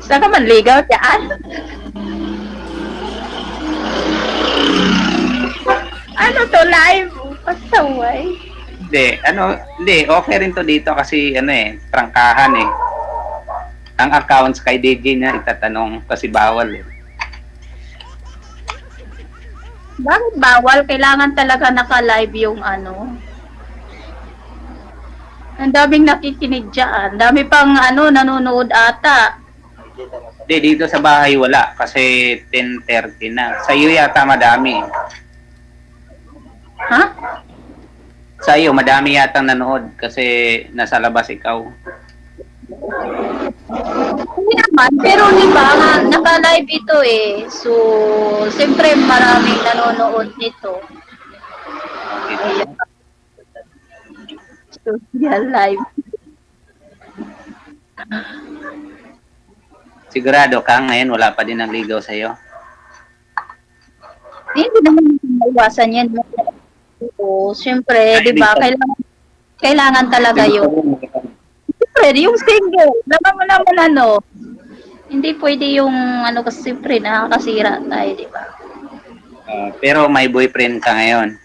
Saan ka man ligaw dyan? Ano to, live? Pasaway. Hindi, okay rin to dito kasi prangkahan eh. Ang accounts kay DJ na itatanong kasi bawal eh. Bakit bawal? Kailangan talaga naka-live yung Ang daming nakikinig dyan. Dami pang nanonood ata. Hindi, dito sa bahay wala kasi 10:30 na. Sa iyo yata madami. Ha? Sa iyo, madami yata nanood kasi nasa labas ikaw. Hindi naman, pero di ba, naka-live ito eh. So, siyempre maraming nanonood nito. Social live. Sigurado ka ngayon wala pa din ang ligaw sa iyo? Hindi naman maiwasan yan. So, siyempre, di ba, kailangan talaga yun. Siyempre, yung single, naman mo naman hindi pwede yung kasi siyempre nakakasira tayo, di ba? Pero may boyfriend ka ngayon.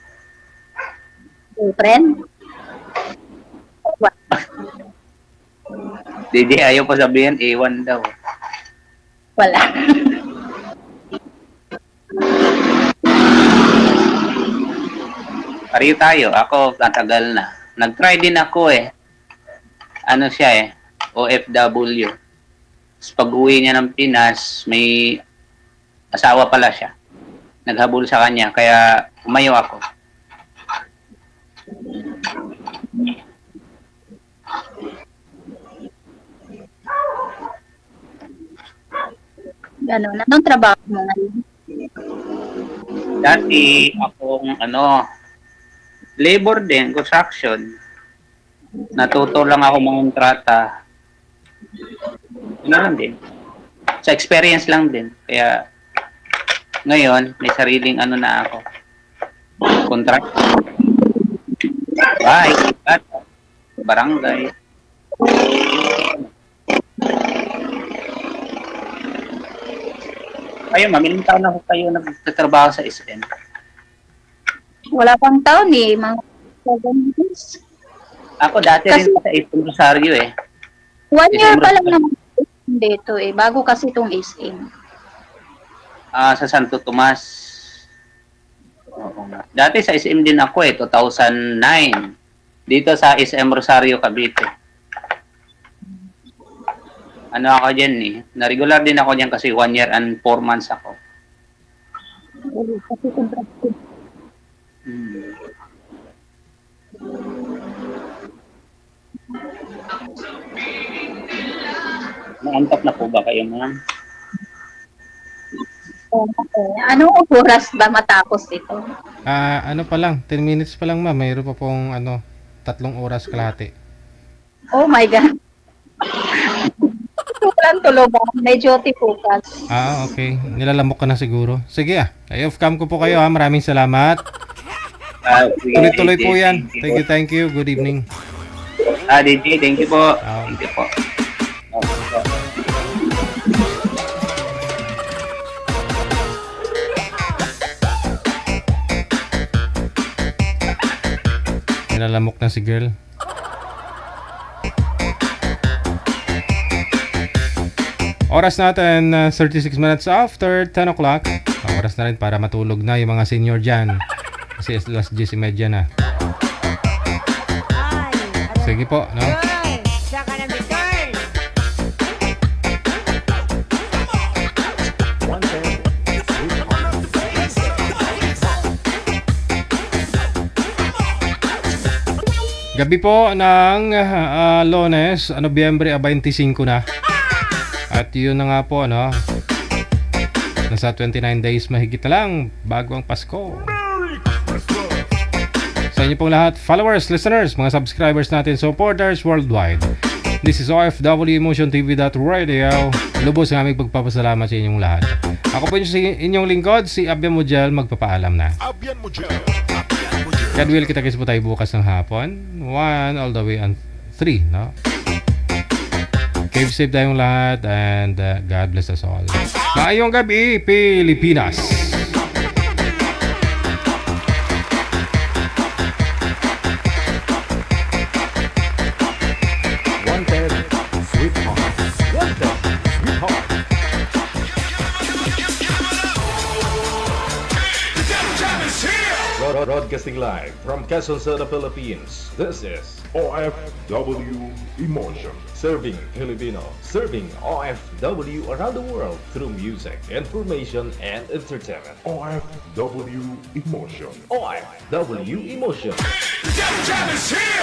Boyfriend? DJ, ayaw pa sabihin, ewan daw. Wala. Pareho tayo. Ako, tatagal na. Nag-try din ako eh. OFW. Tapos pag-uwi niya ng Pinas, may asawa pala siya. Naghabol sa kanya, kaya umayo ako. Ganon. Anong trabaho mo ngayon? Dati akong labor din, construction. Natuto lang ako mangontrata. Lang din. Sa experience lang din. Kaya ngayon, may sariling na ako. Contract. Bye. Barangay. Kayo, ma'am, ilang taon na kayo nagtatrabaho sa SM? Wala pang taon eh. Mga 7 years. Ako dati rin sa SM Rosario eh. 1 year pa lang naman dito eh. Bago kasi itong SM. Sa Santo Tomas. Oo nga. Dati sa SM din ako eh, 2009. Dito sa SM Rosario, Cavite. Ako dyan eh. Na-regular din ako dyan kasi 1 year and 4 months ako. Naantok na po ba kayo, ma'am? Anong oras ba matapos ito? Pa lang, 10 minutes pa lang ma'am. Mayroon pa pong 3 oras kalahati. Oh my God. Walang tulog ako. Medyo tipukas. Okay. Nilalamok ka na siguro. Sige I-off-cam ko po kayo Maraming salamat. Tuloy-tuloy po yan. Thank you. Good evening. DJ, thank you po. Thank you po. Nilalamok na si girl. Oras natin 36 minutes after 10 o'clock. Oras na rin para matulog na yung mga senior dyan. Kasi last 10:30 na. Sige po, no? Gabi po ng Lunes, Nobyembre 25 na. At yun na nga po, nasa 29 days mahigit na lang bago ang Pasko. Sa inyo pong lahat, followers, listeners, mga subscribers natin, supporters worldwide. This is OFW Emotion TV.radio. Lubos ang aming pagpapasalamat sa inyong lahat. Ako po yung inyong lingkod, si Abian Mujel, magpapaalam na. Abian Mujel. God will, kita-kits po tayo bukas ng hapon. 1 all the way on 3, no? Keep safe tayong lahat and God bless us all. Maayong gabi, Pilipinas! Wanted, Sweetheart. Wanted, Sweetheart. Broadcasting live from Quezon City, Philippines. This is OFW Emotion. Serving Filipino. Serving OFW around the world through music, information, and entertainment. OFW Emotion. OFW Emotion. The Jam is here!